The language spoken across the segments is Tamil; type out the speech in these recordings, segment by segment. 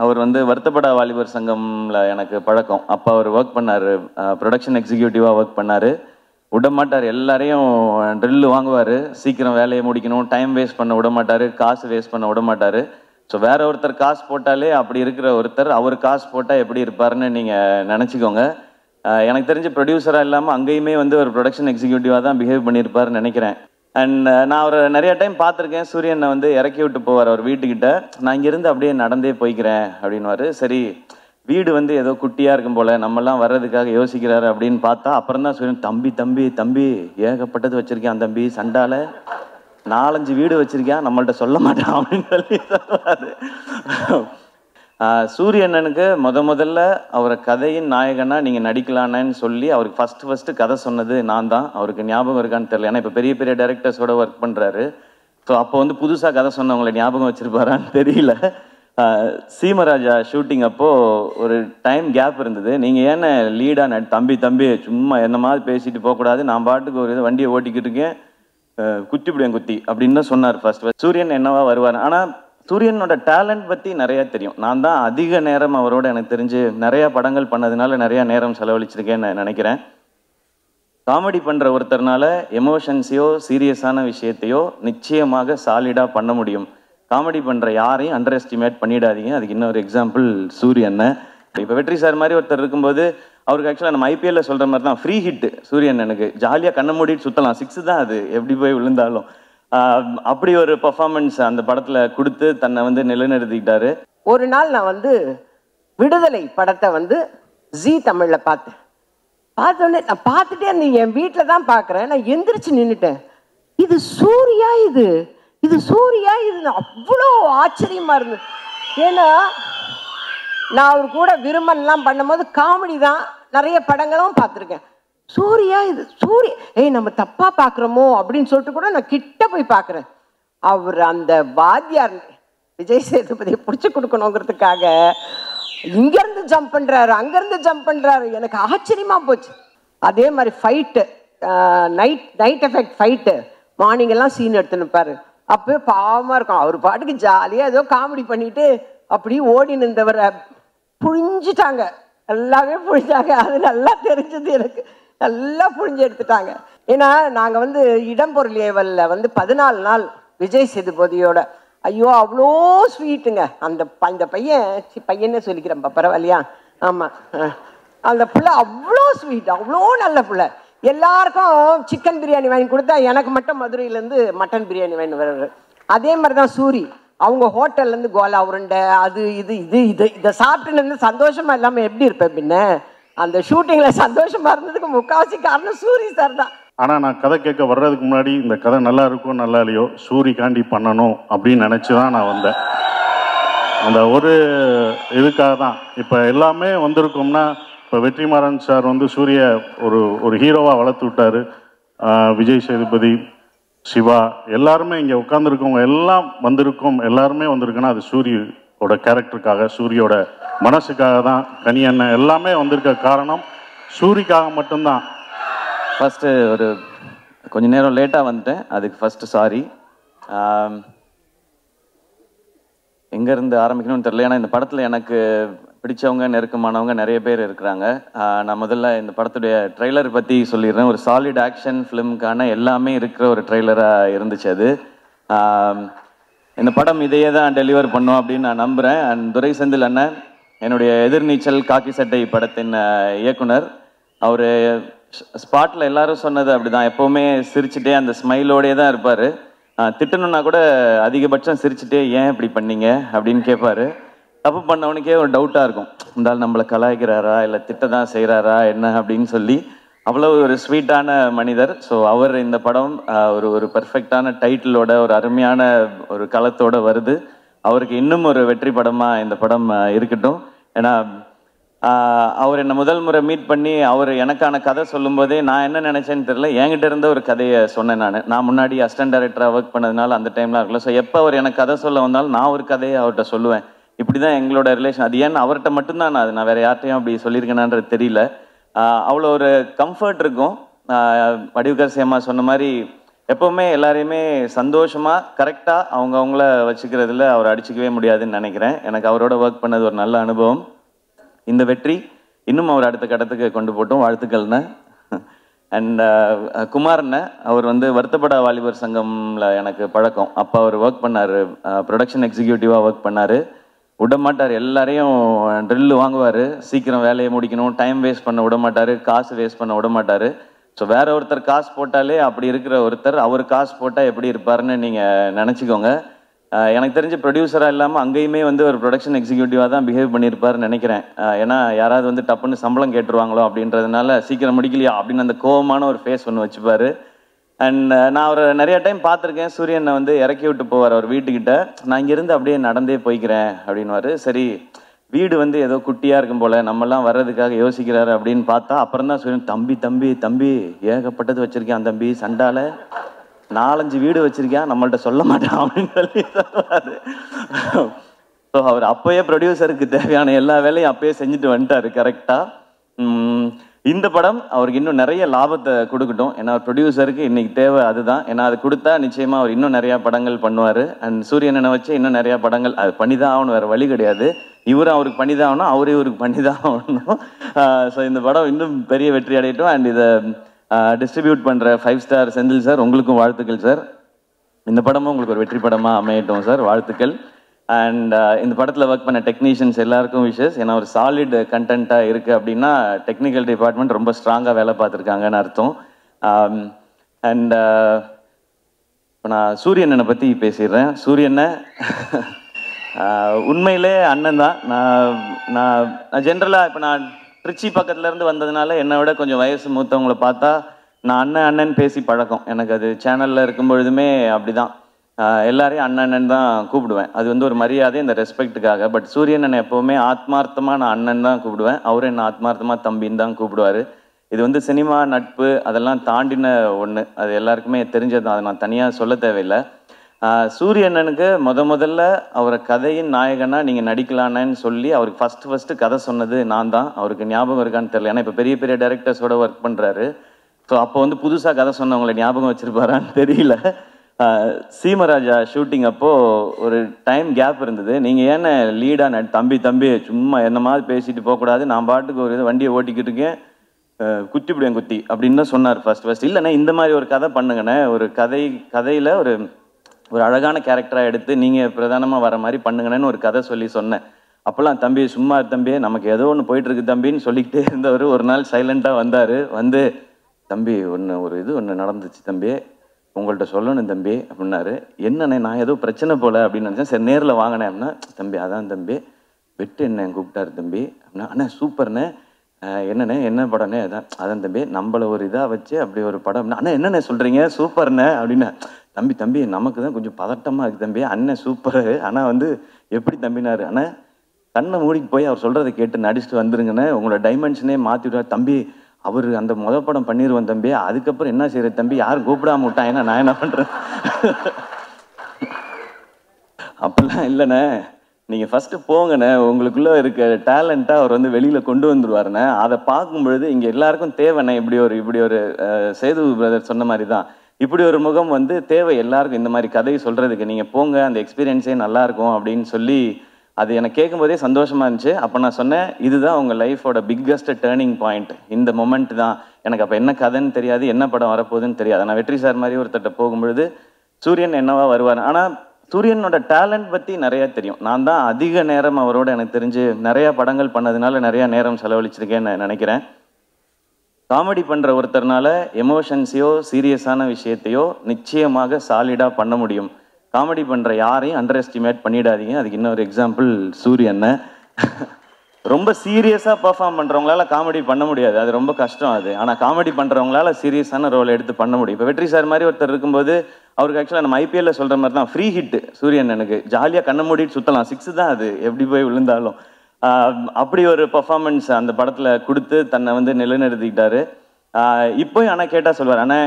அவர் வந்து வருத்தப்பட வாலிபர் சங்கம்ல எனக்கு பழக்கம். அப்போ அவர் ஒர்க் பண்ணார், ப்ரொடக்ஷன் எக்ஸிக்யூட்டிவாக ஒர்க் பண்ணார். விட மாட்டார், எல்லாரையும் ட்ரில்லு வாங்குவார், சீக்கிரம் வேலையை முடிக்கணும், டைம் வேஸ்ட் பண்ண விட மாட்டார், காசு வேஸ்ட் பண்ண விட மாட்டார். ஸோ வேற ஒருத்தர் காசு போட்டாலே அப்படி இருக்கிற ஒருத்தர் அவர் காசு போட்டால் எப்படி இருப்பாருன்னு நீங்கள் நினச்சிக்கோங்க. எனக்கு தெரிஞ்ச ப்ரொடியூசராக இல்லாமல் அங்கேயுமே வந்து ஒரு ப்ரொடக்ஷன் எக்ஸிக்யூட்டிவாக தான் பிஹேவ் பண்ணியிருப்பாருன்னு நினைக்கிறேன். அண்ட் நான் அவர் நிறைய டைம் பார்த்துருக்கேன். சூரியனை வந்து இறக்கி விட்டு போவார் அவர் வீட்டுக்கிட்ட. நான் இங்கேருந்து அப்படியே நடந்தே போய்க்கிறேன் அப்படின்வாரு. சரி, வீடு வந்து ஏதோ குட்டியாக இருக்கும் போல், நம்மலாம் வர்றதுக்காக யோசிக்கிறாரு அப்படின்னு பார்த்தா அப்புறம் தான் சூரியன், தம்பி தம்பி தம்பி ஏகப்பட்டது வச்சுருக்கேன் தம்பி, சண்டால 4-5 வீடு வச்சுருக்கேன், நம்மள்ட்ட சொல்ல மாட்டான் அப்படின்னு சொல்லி சொல்லுவார். சூரியண்ணனுக்கு முதல்ல அவரை கதையின் நாயகனாக நீங்கள் நடிக்கலான்னு சொல்லி அவருக்கு ஃபஸ்ட்டு கதை சொன்னது நான் தான். அவருக்கு ஞாபகம் இருக்கான்னு தெரியல, ஏன்னா இப்போ பெரிய பெரிய டைரக்டர்ஸோட ஒர்க் பண்ணுறாரு. ஸோ அப்போ வந்து புதுசாக கதை சொன்னவங்களை ஞாபகம் வச்சுருப்பாரான்னு தெரியல. சீமராஜா ஷூட்டிங் அப்போது ஒரு டைம் கேப் இருந்தது. நீங்கள் ஏன்னா லீடாக தம்பி தம்பி சும்மா என்ன மாதிரி பேசிட்டு போகக்கூடாது, நான் பாட்டுக்கு ஒரு இது வண்டியை ஓட்டிக்கிட்டு இருக்கேன், குத்திப்பிடுவேன் குத்தி அப்படின்னு தான் சொன்னார் ஃபர்ஸ்ட். சூரியன் என்னவா வருவார். ஆனால் சூரியனோட டேலண்ட் பற்றி நிறையா தெரியும். நான் தான் அதிக நேரம் அவரோட எனக்கு தெரிஞ்சு நிறையா படங்கள் பண்ணதுனால நிறையா நேரம் செலவழிச்சிருக்கேன்னு நினைக்கிறேன். காமெடி பண்ணுற ஒருத்தர்னால எமோஷன்ஸையோ சீரியஸான விஷயத்தையோ நிச்சயமாக சாலிடாக பண்ண முடியும். காமெடி பண்ணுற யாரையும் அண்டர் எஸ்டிமேட் பண்ணிடாதீங்க. அதுக்கு இன்னொரு எக்ஸாம்பிள் சூரியன். இப்போ வெற்றி சார் மாதிரி ஒருத்தர் இருக்கும்போது அவருக்கு ஆக்சுவலாக நம்ம ஐபிஎல்ல சொல்கிற மாதிரி தான் ஃப்ரீ ஹிட்டு சூரியன். எனக்கு ஜாலியாக கண்ணை மூடிட்டு சுற்றலாம், 6 தான் அது எப்படி போய் விழுந்தாலும். அப்படி ஒரு பர்ஃபார்மன்ஸ் அந்த படத்தில் கொடுத்து தன்னை வந்து நிலைநிறுத்திக்கிட்டாரு. ஒரு நாள் நான் வந்து விடுதலை படத்தை வந்து ஜீ தமிழில் பார்த்தோன்னே நான் பார்த்துட்டே இருந்தேன். என் வீட்டில் தான் பார்க்குறேன். நான் எந்திரிச்சு நின்றுட்டேன். இது சூர்யா, இது சூர்யா, இது அவ்வளோ ஆச்சரியமாக இருந்தது. ஏன்னா நான் அவர் கூட விரும்பலாம் பண்ணும்போது காமெடி தான், நிறைய படங்களும் பார்த்துருக்கேன். சூர்யா, இது சூரிய நம்ம தப்பா பார்க்குறோமோ அப்படின்னு சொல்லிட்டு கூட நான் கிட்ட போய் பார்க்குறேன். அவர் அந்த வாத்தியார் விஜய் சேதுபதியை பிடிச்சி கொடுக்கணுங்கிறதுக்காக இங்கேருந்து ஜம்ப் பண்ணுறாரு, அங்கேருந்து ஜம்ப் பண்ணுறாரு. எனக்கு ஆச்சரியமாக போச்சு. அதே மாதிரி fight, night effect fight, morning எல்லாம் சீன் எடுத்துன்னு இருப்பாரு. அப்போயே பாவமாக இருக்கும். அவர் பாட்டுக்கு ஜாலியாக ஏதோ காமெடி பண்ணிட்டு அப்படி ஓடி நின்றவரை புழிஞ்சிட்டாங்க, நல்லாவே புழிஞ்சாங்க. அது நல்லா தெரிஞ்சது எனக்கு, நல்லா புழிஞ்சு எடுத்துட்டாங்க. ஏன்னா நாங்கள் வந்து இடம்பொருள் ஏவலில் வந்து 14 நாள் விஜய் சேதுபதியோட, ஐயோ அவ்வளோ ஸ்வீட்டுங்க அந்த பையனே சொல்லிக்கிறேன் பரவாயில்லையா. ஆமாம், அந்த பிள்ளை அவ்வளோ ஸ்வீட், அவ்வளோ நல்ல பிள்ளை. எல்லாருக்கும் சிக்கன் பிரியாணி வாங்கி கொடுத்தா எனக்கு மட்டும் மதுரையிலேருந்து மட்டன் பிரியாணி வாங்கி வர்றாரு. அதே மாதிரி தான் சூரி, அவங்க ஹோட்டல்லேருந்து கோலா உருண்டை அது இதை சாப்பிட்டுன்னு சந்தோஷமாக இல்லாமல் எப்படி இருப்பேன் பின்ன. அந்த ஷூட்டிங்கில் சந்தோஷமாக இருந்ததுக்கு முக்கால்வாசி காரணம் சூரி சார் தான். ஆனால் நான் கதை கேட்க வர்றதுக்கு முன்னாடி இந்த கதை நல்லா இருக்கும் நல்லா இல்லையோ சூரிக்காண்டி பண்ணணும் அப்படின்னு நினச்சி தான் நான் வந்தேன். அந்த ஒரு இதுக்காக தான். இப்போ எல்லாமே வந்திருக்கோம்னா, இப்போ வெற்றிமாறன் சார் வந்து சூரிய ஒரு ஹீரோவாக வளர்த்து விட்டார். விஜய் சேதுபதி, சிவா எல்லாருமே இங்கே உட்காந்துருக்கவங்க எல்லாம் வந்திருக்கோம். எல்லாருமே வந்திருக்குன்னா அது சூரியோட கேரக்டருக்காக, சூரியோட மனசுக்காக தான். கனி அண்ணன் எல்லாமே வந்திருக்க காரணம் சூரிக்காக மட்டும்தான். ஃபஸ்ட்டு ஒரு கொஞ்சம் நேரம் லேட்டாக வந்துட்டேன், அதுக்கு ஃபஸ்ட்டு சாரி. எங்கேருந்து ஆரம்பிக்கணும்னு தெரியல. ஏன்னா இந்த படத்தில் எனக்கு பிடிச்சவங்க நெருக்கமானவங்க நிறைய பேர் இருக்கிறாங்க. நான் முதல்ல இந்த படத்துடைய ட்ரெய்லர் பற்றி சொல்லிடுறேன். ஒரு சாலிட் ஆக்ஷன் ஃபிலிமுக்கான எல்லாமே இருக்கிற ஒரு ட்ரெய்லராக இருந்துச்சு அது. இந்த படம் இதையே தான் டெலிவர் பண்ணோம் அப்படின்னு நான் நம்புகிறேன். அண்ட் துரை செந்தில் அண்ணன், என்னுடைய எதிர்நீச்சல் காக்கி சட்டை படத்தின் இயக்குனர், அவர் ஸ்பாட்டில் எல்லாரும் சொன்னது அப்படி தான், எப்போவுமே சிரிச்சுட்டே அந்த ஸ்மைலோடே தான் இருப்பார். திட்டணுன்னா கூட அதிகபட்சம் சிரிச்சுட்டே ஏன் இப்படி பண்ணீங்க அப்படின்னு கேட்பார். தப்பு பண்ணவனுக்கே ஒரு டவுட்டாக இருக்கும், இருந்தாலும் நம்மளை கலாய்க்கிறாரா இல்லை திட்ட தான் செய்கிறாரா என்ன அப்படின்னு சொல்லி. அவ்வளோ ஒரு ஸ்வீட்டான மனிதர். ஸோ அவர் இந்த படம் ஒரு பெர்ஃபெக்டான டைட்டிலோட ஒரு அருமையான ஒரு களத்தோடு வருது. அவருக்கு இன்னும் ஒரு வெற்றி படமாக இந்த படம் இருக்கட்டும். ஏன்னா அவர் என்னை முதல் முறை மீட் பண்ணி அவர் எனக்கான கதை சொல்லும்போதே நான் என்ன நினச்சேன்னு தெரியல, என்கிட்ட இருந்த ஒரு கதையை சொன்னேன். நான் முன்னாடி அசிஸ்டன்ட் டைரக்டராக ஒர்க் பண்ணதுனால அந்த டைம்லாம் இருக்கல. ஸோ எப்போ அவர் எனக்கு கதை சொல்ல வந்தாலும் நான் ஒரு கதையை அவர்கிட்ட சொல்லுவேன். இப்படி தான் எங்களோட ரிலேஷன். அது ஏன்னு அவர்கிட்ட மட்டும்தான் நான் வேறு யார்ட்டையும் அப்படி சொல்லியிருக்கேனான்றது தெரியல. அவ்வளோ ஒரு கம்ஃபர்ட் இருக்கும். வடிவுகர் சேமா சொன்ன மாதிரி எப்போவுமே எல்லாரையுமே சந்தோஷமாக கரெக்டாக அவங்கள வச்சுக்கிறதுல அவர் அடிச்சுக்கவே முடியாதுன்னு நினைக்கிறேன். எனக்கு அவரோட ஒர்க் பண்ணது ஒரு நல்ல அனுபவம். இந்த வெற்றி இன்னும் அவர் அடுத்த கட்டத்துக்கு கொண்டு போட்டோம். வாழ்த்துக்கள்ண்ணே. அண்ட் குமார்ண்ணே, அவர் வந்து வருத்தப்பட வாலிபர் சங்கம்ல எனக்கு பழக்கம். அப்போ அவர் ஒர்க் பண்ணார், ப்ரொடக்ஷன் எக்ஸிக்யூட்டிவாக ஒர்க் பண்ணார். விட மாட்டார், எல்லாரையும் ட்ரில்லு வாங்குவார், சீக்கிரம் வேலையை முடிக்கணும், டைம் வேஸ்ட் பண்ண விட மாட்டார், காசு வேஸ்ட் பண்ண விட மாட்டார். ஸோ வேற ஒருத்தர் காசு போட்டாலே அப்படி இருக்கிற ஒருத்தர் அவர் காசு போட்டால் எப்படி இருப்பாருன்னு நீங்கள் நினச்சிக்கோங்க. எனக்கு தெரிஞ்ச ப்ரொடியூசராக இல்லாமல் அங்கேயுமே வந்து ஒரு ப்ரொடக்ஷன் எக்ஸிக்யூட்டிவாக தான் பிஹேவ் பண்ணியிருப்பாருன்னு நினைக்கிறேன். ஏன்னா யாராவது வந்து டப்புன்னு சம்பளம் கேட்டுருவாங்களோ அப்படின்றதுனால சீக்கிரம் முடிக்கலையா அப்படின்னு அந்த கோவமான ஒரு ஃபேஸ் ஒன்று வச்சுப்பார். அண்ட் நான் அவரை நிறைய டைம் பார்த்துருக்கேன். சூரியனை வந்து இறக்கி விட்டு போவார் அவர் வீட்டுக்கிட்ட. நான் இங்கேருந்து அப்படியே நடந்தே போய்க்கிறேன் அப்படின்வாரு. சரி, வீடு வந்து ஏதோ குட்டியாக இருக்கும் போல், நம்மலாம் வர்றதுக்காக யோசிக்கிறாரு அப்படின்னு பார்த்தா அப்புறம் தான் சூரியன், தம்பி தம்பி தம்பி ஏகப்பட்டது வச்சுருக்கேன் தம்பி, சண்டால 4-5 வீடு வச்சிருக்கேன், நம்மள்ட்ட சொல்ல மாட்டான் அப்படின்னு சொல்லி சொல்லுவார். ஸோ அவர் அப்போயே ப்ரொடியூசருக்கு தேவையான எல்லா வேலையும் அப்போயே செஞ்சுட்டு வந்துட்டார் கரெக்டாக. இந்த படம் அவருக்கு இன்னும் நிறைய லாபத்தை கொடுக்கட்டும். ஏன்னா ப்ரொடியூசருக்கு இன்னைக்கு தேவை அதுதான். ஏன்னா அது கொடுத்தா நிச்சயமாக அவர் இன்னும் நிறையா படங்கள் பண்ணுவார். அண்ட் சூரியனை வச்சு இன்னும் நிறையா படங்கள் அது பண்ணி தான் ஆகணும், வேறு வழி கிடையாது. இவரும் அவருக்கு பண்ணி தான் ஆகணும், அவரே இவருக்கு பண்ணி தான் ஆகணும். ஸோ இந்த படம் இன்னும் பெரிய வெற்றி அடையட்டும். அண்ட் இதை டிஸ்ட்ரிபியூட் பண்ணுற 5 ஸ்டார் செந்தில் சார், உங்களுக்கும் வாழ்த்துக்கள் சார். இந்த படமும் உங்களுக்கு ஒரு வெற்றி படமாக அமையட்டும் சார், வாழ்த்துக்கள். அண்ட் இந்த படத்தில் ஒர்க் பண்ண டெக்னீஷியன்ஸ் எல்லாருக்கும் விஷஸ். ஏன்னா ஒரு சாலிட் கண்டென்ட்டாக இருக்குது அப்படின்னா டெக்னிக்கல் டிபார்ட்மெண்ட் ரொம்ப ஸ்ட்ராங்காக வேலை பார்த்துருக்காங்கன்னு அர்த்தம். அண்ட் இப்போ நான் சூரியனை பற்றி பேசிடுறேன். சூரியனை உண்மையிலே அண்ணன் தான். நான் ஜென்ரலாக இப்போ நான் திருச்சி பக்கத்துலேருந்து வந்ததுனால என்னை விட கொஞ்சம் வயசு மூத்தவங்களை பார்த்தா நான் அண்ணன் பேசி பழக்கம். எனக்கு அது சேனலில் இருக்கும் பொழுதுமே அப்படி தான். எல்லாரையும் அண்ணன் தான் கூப்பிடுவேன். அது வந்து ஒரு மரியாதை, இந்த ரெஸ்பெக்ட்டுக்காக. பட் சூரியன் எப்போவுமே ஆத்மார்த்தமாக நான் அண்ணன் தான் கூப்பிடுவேன். அவரும் என்ன ஆத்மார்த்தமாக தம்பின்னு தான் கூப்பிடுவார். இது வந்து சினிமா நட்பு அதெல்லாம் தாண்டின ஒன்று, அது எல்லாருக்குமே தெரிஞ்சது தான், அதை நான் தனியாக சொல்ல தேவையில்லை. சூரியண்ணனுக்கு முதல்ல அவரை கதையின் நாயகனாக நீங்கள் நடிக்கலான்னு சொல்லி அவருக்கு ஃபஸ்ட்டு கதை சொன்னது நான் தான். அவருக்கு ஞாபகம் இருக்கான்னு தெரியல. ஏன்னா இப்போ பெரிய பெரிய டைரக்டர்ஸோட ஒர்க் பண்ணுறாரு. ஸோ அப்போ வந்து புதுசாக கதை சொன்னவங்களை ஞாபகம் வச்சுருப்பாரான்னு தெரியல. சீமராஜா ஷூட்டிங் அப்போது ஒரு டைம் கேப் இருந்தது. நீங்கள் ஏன்னா லீடாக தம்பி சும்மா என்ன மாதிரி பேசிட்டு போகக்கூடாது, நான் பாட்டுக்கு ஒரு இது வண்டியை ஓட்டிக்கிட்டு இருக்கேன், குத்திப்பிடுவேன் குத்தி அப்படின்னு தான் சொன்னார் ஃபர்ஸ்ட். இல்லைண்ணே இந்த மாதிரி ஒரு கதை பண்ணுங்கண்ணே, ஒரு கதையில் ஒரு அழகான கேரக்டராக எடுத்து நீங்கள் பிரதானமாக வர மாதிரி பண்ணுங்கன்னு ஒரு கதை சொல்லி சொன்னேன். அப்போல்லாம் தம்பி சும்மா தம்பியே நமக்கு ஏதோ ஒன்று போயிட்டுருக்கு தம்பின்னு சொல்லிக்கிட்டே இருந்தவர் ஒரு நாள் சைலண்ட்டாக வந்தார். வந்து தம்பி ஒரு இது ஒன்று நடந்துச்சு தம்பி, உங்கள்கிட்ட சொல்லணும் தம்பி அப்படின்னாரு. என்னண்ணே நான் ஏதோ பிரச்சனை போல அப்படின்னு நினச்சேன். சரி நேரில் வாங்கினேன் அப்படின்னா, தம்பி அதான் தம்பி வெட்டு என்ன கூப்பிட்டாரு தம்பி அப்படின்னா, அண்ணா சூப்பர்ண்ணே, என்னண்ணே என்ன படம்ண்ணே, அதான் தம்பி நம்மளை ஒரு இதாக வச்சு அப்படி ஒரு படம் அப்படின்னா, அண்ணா என்னண்ணே சொல்கிறீங்க சூப்பர்ண்ணே அப்படின்னா, தம்பி நமக்கு தான் கொஞ்சம் பதட்டமாக இருக்குது தம்பி, அண்ணன் சூப்பரு ஆனால் வந்து எப்படி தம்பினாரு, அண்ணா கண்ணை மூடிக்கு போய் அவர் சொல்கிறத கேட்டு நடிச்சுட்டு வந்துருங்கண்ணே, உங்களோட டைமென்ஷனே மாற்றி விடுவார் தம்பி, அவர் அந்த படம் பண்ணிடுவேன் தம்பி, அதுக்கப்புறம் என்ன செய்யறது தம்பி, யாரும் கூப்பிடாம விட்டான், ஏன்னா நான் என்ன பண்ணுறேன் அப்படிலாம் இல்லைண்ணே, நீங்கள் ஃபஸ்ட்டு போங்கண்ணே, உங்களுக்குள்ளே இருக்க டேலண்ட்டாக அவர் வந்து வெளியில் கொண்டு வந்துடுவாருண்ணே. அதை பார்க்கும்பொழுது இங்கே எல்லாருக்கும் தேவைண்ணே, இப்படி ஒரு சேது பிரதர் சொன்ன மாதிரி தான், இப்படி ஒரு முகம் வந்து தேவை எல்லாருக்கும். இந்த மாதிரி கதையை சொல்கிறதுக்கு நீங்கள் போங்க, அந்த எக்ஸ்பீரியன்ஸே நல்லாயிருக்கும் அப்படின்னு சொல்லி அது எனக்கு கேட்கும்போதே சந்தோஷமாக இருந்துச்சு. அப்போ நான் சொன்னேன், இதுதான் உங்கள் லைஃபோட பிக்கஸ்ட் டேர்னிங் பாயிண்ட், இந்த மொமெண்ட் தான். எனக்கு அப்போ என்ன கதைன்னு தெரியாது, என்ன படம் வரப்போகுதுன்னு தெரியாது. நான் வெற்றி சார் மாதிரி ஒருத்தட்ட போகும்பொழுது சூரியன் என்னவா வருவார். ஆனால் சூரியனோட டேலண்ட் பற்றி நிறையா தெரியும். நான் தான் அதிக நேரம் அவரோட எனக்கு தெரிஞ்சு நிறையா படங்கள் பண்ணதுனால நிறையா நேரம் செலவழிச்சிருக்கேன்னு நினைக்கிறேன். காமெடி பண்ணுற ஒருத்தர்னால எமோஷன்ஸையோ சீரியஸான விஷயத்தையோ நிச்சயமாக சாலிடாக பண்ண முடியும். காமெடி பண்ணுற யாரையும் அண்டர் எஸ்டிமேட் பண்ணிடாதீங்க. அதுக்கு இன்னொரு எக்ஸாம்பிள் சூரியனை. ரொம்ப சீரியஸாக பர்ஃபார்ம் பண்ணுறவங்களால காமெடி பண்ண முடியாது, அது ரொம்ப கஷ்டம் அது. ஆனால் காமெடி பண்ணுறவங்களால சீரியஸான ரோல் எடுத்து பண்ண முடியும். இப்போ வெற்றி சார் மாதிரி ஒருத்தர் இருக்கும்போது அவருக்கு ஆக்சுவலாக நம்ம ஐபிஎல்ல சொல்கிற மாதிரி தான் ஃப்ரீ ஹிட்டு சூரியன், எனக்கு ஜாலியாக கண்ணை மூடிட்டு சுற்றலாம், 6 தான் அது எப்படி போய் விழுந்தாலும். அப்படி ஒரு பர்ஃபார்மன்ஸ் அந்த படத்தில் கொடுத்து தன்னை வந்து நிலைநிறுத்திக்கிட்டாரு. இப்போயும் ஆனால் கேட்டால் சொல்வார், அண்ணா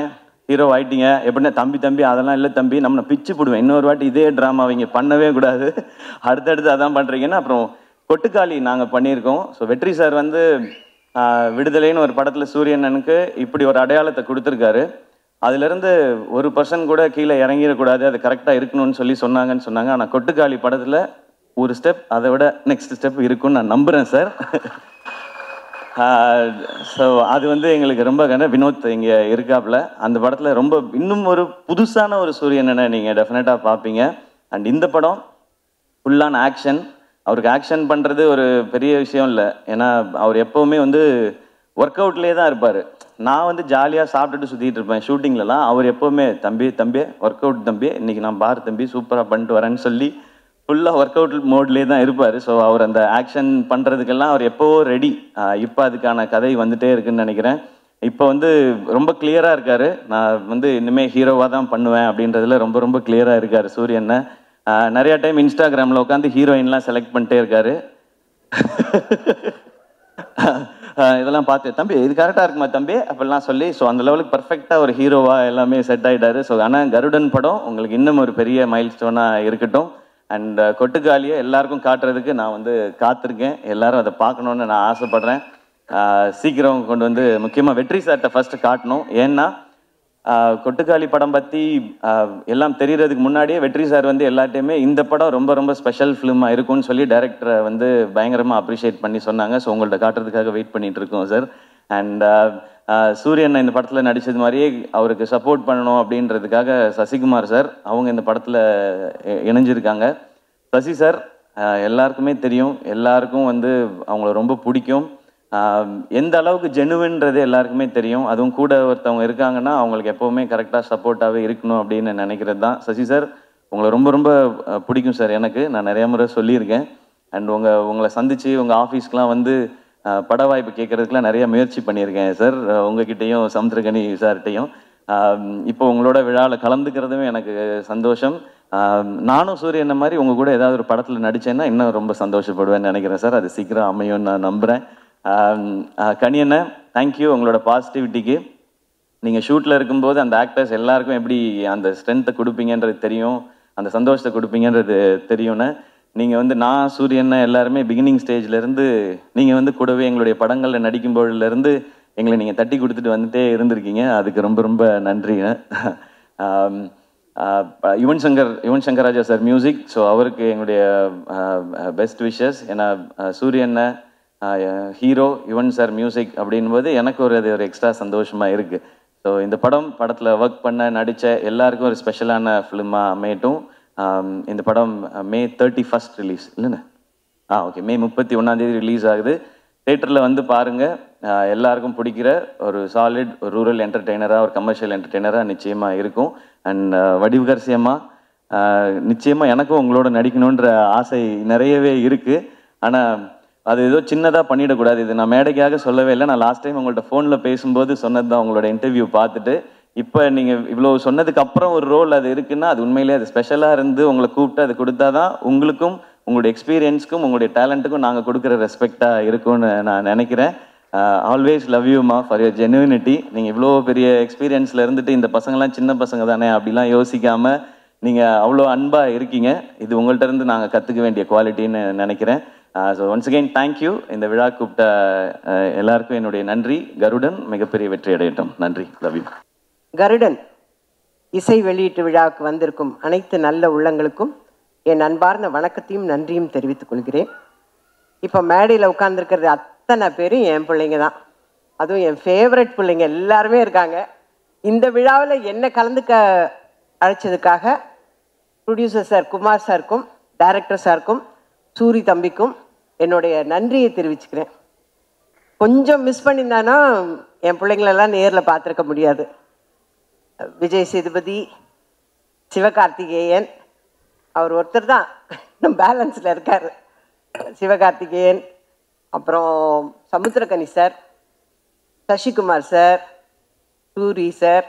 ஹீரோ ஆயிட்டீங்க எப்படின்னா, தம்பி அதெல்லாம் இல்லை தம்பி, நம்ம பிச்சு போடுவேன், இன்னொரு வாட்டி இதே ட்ராமா அவங்க பண்ணவே கூடாது, அடுத்தடுத்து அதான் பண்ணுறீங்கன்னா. அப்புறம் கொட்டுக்காளி நாங்கள் பண்ணியிருக்கோம். ஸோ வெற்றி சார் வந்து விடுதலைன்னு ஒரு படத்தில் சூரியனனுக்கு இப்படி ஒரு அடையாளத்தை கொடுத்துருக்காரு. அதுலேருந்து ஒரு பர்சன்ட் கூட கீழே இறங்கிடக்கூடாது, அது கரெக்டாக இருக்கணும்னு சொன்னாங்கன்னு சொன்னாங்க. ஆனால் கொட்டுக்காளி படத்தில் ஒரு ஸ்டெப் அதை விட நெக்ஸ்ட் ஸ்டெப் இருக்குன்னு நான் நம்புகிறேன் சார். ஸோ அது வந்து எங்களுக்கு ரொம்ப வினோத் இங்கே இருக்காப்புல அந்த படத்தில் ரொம்ப இன்னும் ஒரு புதுசான ஒரு சூரியனை நீங்கள் டெஃபினட்டாக பார்ப்பீங்க. அண்ட் இந்த படம் ஃபுல்லான ஆக்ஷன். அவருக்கு ஆக்ஷன் பண்ணுறது ஒரு பெரிய விஷயம் இல்லை, ஏன்னா அவர் எப்போவுமே வந்து ஒர்க் அவுட்லேயே தான் இருப்பார். நான் வந்து ஜாலியாக சாப்பிட்டுட்டு சுற்றிட்டு இருப்பேன் ஷூட்டிங்லலாம். அவர் எப்போவுமே தம்பி ஒர்க் அவுட் தம்பி, இன்றைக்கி நான் பார் தம்பி சூப்பராக பண்ணிட்டு வரேன்னு சொல்லி ஃபுல்லாக ஒர்க் அவுட் மோட்லேயே தான் இருப்பார். ஸோ அவர் அந்த ஆக்ஷன் பண்ணுறதுக்கெல்லாம் அவர் எப்போவோ ரெடி. இப்போ அதுக்கான கதை வந்துட்டே இருக்குன்னு நினைக்கிறேன். இப்போ வந்து ரொம்ப கிளியராக இருக்கார். நான் வந்து இனிமேல் ஹீரோவாக தான் பண்ணுவேன் அப்படின்றதுல ரொம்ப ரொம்ப கிளியராக இருக்கார் சூரியனை. நிறையா டைம் இன்ஸ்டாகிராமில் உட்காந்து ஹீரோயின்லாம் செலக்ட் பண்ணிட்டே இருக்காரு. இதெல்லாம் பார்த்து தம்பி இது கரெக்டாக இருக்குமா தம்பி அப்படிலாம் சொல்லி, ஸோ அந்த லெவலுக்கு பர்ஃபெக்டாக ஒரு ஹீரோவாக எல்லாமே செட் ஆகிட்டாரு. ஸோ ஆனால் கருடன் படம் உங்களுக்கு இன்னும் ஒரு பெரிய மைல் ஸ்டோனாக இருக்கட்டும். அண்ட் கொட்டுக்காளியை எல்லாருக்கும் காட்டுறதுக்கு நான் வந்து காத்திருக்கேன். எல்லாரும் அதை பார்க்கணுன்னு நான் ஆசைப்பட்றேன். சீக்கிரம் கொண்டு வந்து முக்கியமாக வெற்றி சார்ட்ட ஃபஸ்ட்டு காட்டணும். ஏன்னா கொட்டுக்காளி படம் பற்றி எல்லாம் தெரியறதுக்கு முன்னாடியே வெற்றி சார் வந்து எல்லாட்டையுமே இந்த படம் ரொம்ப ரொம்ப ஸ்பெஷல் ஃபிலிமாக இருக்கும்னு சொல்லி டைரக்டரை வந்து பயங்கரமாக அப்ரிஷியேட் பண்ணி சொன்னாங்க. ஸோ உங்கள்கிட்ட காட்டுறதுக்காக வெயிட் பண்ணிட்டு இருக்கோம் சார். அண்ட் சூரியன் இந்த படத்தில் நடித்தது மாதிரியே அவருக்கு சப்போர்ட் பண்ணணும் அப்படின்றதுக்காக சசிகுமார் சார் அவங்க இந்த படத்தில் இணைஞ்சிருக்காங்க. சசி சார் எல்லாருக்குமே தெரியும், எல்லாருக்கும் வந்து அவங்கள ரொம்ப பிடிக்கும். எந்த அளவுக்கு ஜெனுவின்றது எல்லாருக்குமே தெரியும். அதுவும் கூட ஒருத்தவங்க இருக்காங்கன்னா அவங்களுக்கு எப்போவுமே கரெக்டாக சப்போர்ட்டாகவே இருக்கணும் அப்படின்னு நினைக்கிறது தான். சசி சார் உங்களை ரொம்ப ரொம்ப பிடிக்கும் சார். எனக்கு நான் நிறைய முறை சொல்லியிருக்கேன். அண்ட் உங்களை சந்தித்து உங்கள் ஆஃபீஸ்க்கெலாம் வந்து பட வாய்ப்பு கேட்கறதுக்குலாம் நிறைய முயற்சி பண்ணியிருக்கேன் சார், உங்ககிட்டையும் சமுத்திரகனி சார்கிட்டையும். இப்போ உங்களோட விழாவில் கலந்துக்கிறதுமே எனக்கு சந்தோஷம். நானும் சூரியன் மாதிரி உங்கள் கூட ஏதாவது ஒரு படத்தில் நடித்தேன்னா இன்னும் ரொம்ப சந்தோஷப்படுவேன்னு நினைக்கிறேன் சார். அது சீக்கிரம் அமையும்னு நான் நம்புகிறேன். கனியண்ண தேங்க்யூ உங்களோட பாசிட்டிவிட்டிக்கு. நீங்கள் ஷூட்டில் இருக்கும்போது அந்த ஆக்டர்ஸ் எல்லாருக்கும் எப்படி அந்த ஸ்ட்ரென்த்தை கொடுப்பீங்கன்றது தெரியும், அந்த சந்தோஷத்தை கொடுப்பீங்கன்றது தெரியும்னு. நீங்கள் வந்து நான் சூரியனை எல்லாருமே பிகினிங் ஸ்டேஜ்லேருந்து நீங்கள் வந்து கூடவே எங்களுடைய படங்களில் நடிக்கும்போதுலேருந்து எங்களை நீங்கள் தட்டி கொடுத்துட்டு வந்துட்டே இருந்திருக்கீங்க. அதுக்கு ரொம்ப ரொம்ப நன்றிங்க. Yuvan Shankar Raja sir music. So அவருக்கு எங்களுடைய பெஸ்ட் விஷஸ். ஏன்னா சூரியனை ஹீரோ, யுவன் சார் மியூசிக் அப்படின்போது எனக்கு அது ஒரு எக்ஸ்ட்ரா சந்தோஷமாக இருக்குது. ஸோ இந்த படத்தில் ஒர்க் பண்ண நடித்த எல்லாருக்கும் ஒரு ஸ்பெஷலான ஃபிலிமாக அமையட்டும். இந்த படம் May 31 ரிலீஸ் இல்லைண்ணே? ஓகே, May 31 ரிலீஸ் ஆகுது. தேட்டரில் வந்து பாருங்கள். எல்லாருக்கும் பிடிக்கிற ஒரு சாலிட் ஒரு ரூரல் என்டர்டெய்னராக, ஒரு கமர்ஷியல் என்டர்டெய்னராக நிச்சயமாக இருக்கும். அண்ட் வடிவுகரசியமாக நிச்சயமாக எனக்கும் உங்களோட நடிக்கணுன்ற ஆசை நிறையவே இருக்குது. ஆனால் அது ஏதோ சின்னதாக பண்ணிடக்கூடாது. இது நான் மேடைக்காக சொல்லவே இல்லை. நான் லாஸ்ட் டைம் உங்கள்கிட்ட ஃபோனில் பேசும்போது சொன்னது தான். உங்களோட இன்டர்வியூ பார்த்துட்டு இப்போ நீங்கள் இவ்வளோ சொன்னதுக்கு அப்புறம் ஒரு ரோல் அது இருக்குன்னா அது உண்மையிலே அது ஸ்பெஷலாக இருந்து உங்களை கூப்பிட்டு அது கொடுத்தா தான் உங்களுக்கும் உங்களுடைய எக்ஸ்பீரியன்ஸ்க்கும் உங்களுடைய டேலண்ட்டுக்கும் நாங்கள் கொடுக்குற ரெஸ்பெக்டாக இருக்கும்னு நான் நினைக்கிறேன். Always love you ma'am for your genuinity. நீங்கள் இவ்வளோ பெரிய எக்ஸ்பீரியன்ஸில் இருந்துட்டு இந்த பசங்கள்லாம் சின்ன பசங்க தானே அப்படிலாம் யோசிக்காமல் நீங்கள் அவ்வளோ அன்பாக இருக்கீங்க. இது உங்கள்கிட்ட இருந்து நாங்கள் கற்றுக்க வேண்டிய குவாலிட்டின்னு நினைக்கிறேன். So once again thank you. இந்த விழா கூப்பிட்ட எல்லாருக்கும் என்னுடைய நன்றி. கருடன் மிகப்பெரிய வெற்றி அடையட்டும். நன்றி, லவ் யூ. கருடன் இசை வெளியீட்டு விழாவுக்கு வந்திருக்கும் அனைத்து நல்ல உள்ளங்களுக்கும் என் அன்பார்ந்த வணக்கத்தையும் நன்றியும் தெரிவித்துக் கொள்கிறேன். இப்போ மேடையில் உட்கார்ந்துருக்கிறது அத்தனை பேரும் என் பிள்ளைங்க தான். அதுவும் என் ஃபேவரட் பிள்ளைங்க எல்லாருமே இருக்காங்க. இந்த விழாவில் என்ன கலந்துக்க அழைச்சதுக்காக ப்ரொடியூசர் சார் குமார் சாருக்கும், டைரக்டர் சாருக்கும், சூரி தம்பிக்கும் என்னுடைய நன்றியை தெரிவிச்சுக்கிறேன். கொஞ்சம் மிஸ் பண்ணியிருந்தானா என் பிள்ளைங்களெல்லாம் நேரில் பார்த்துருக்க முடியாது. விஜய் சேதுபதி, சிவகார்த்திகேயன், அவர் ஒருத்தர் தான் பேலன்ஸில் இருக்கார். சிவகார்த்திகேயன், அப்புறம் Samuthirakani sir, Sasikumar sir, Soori sir.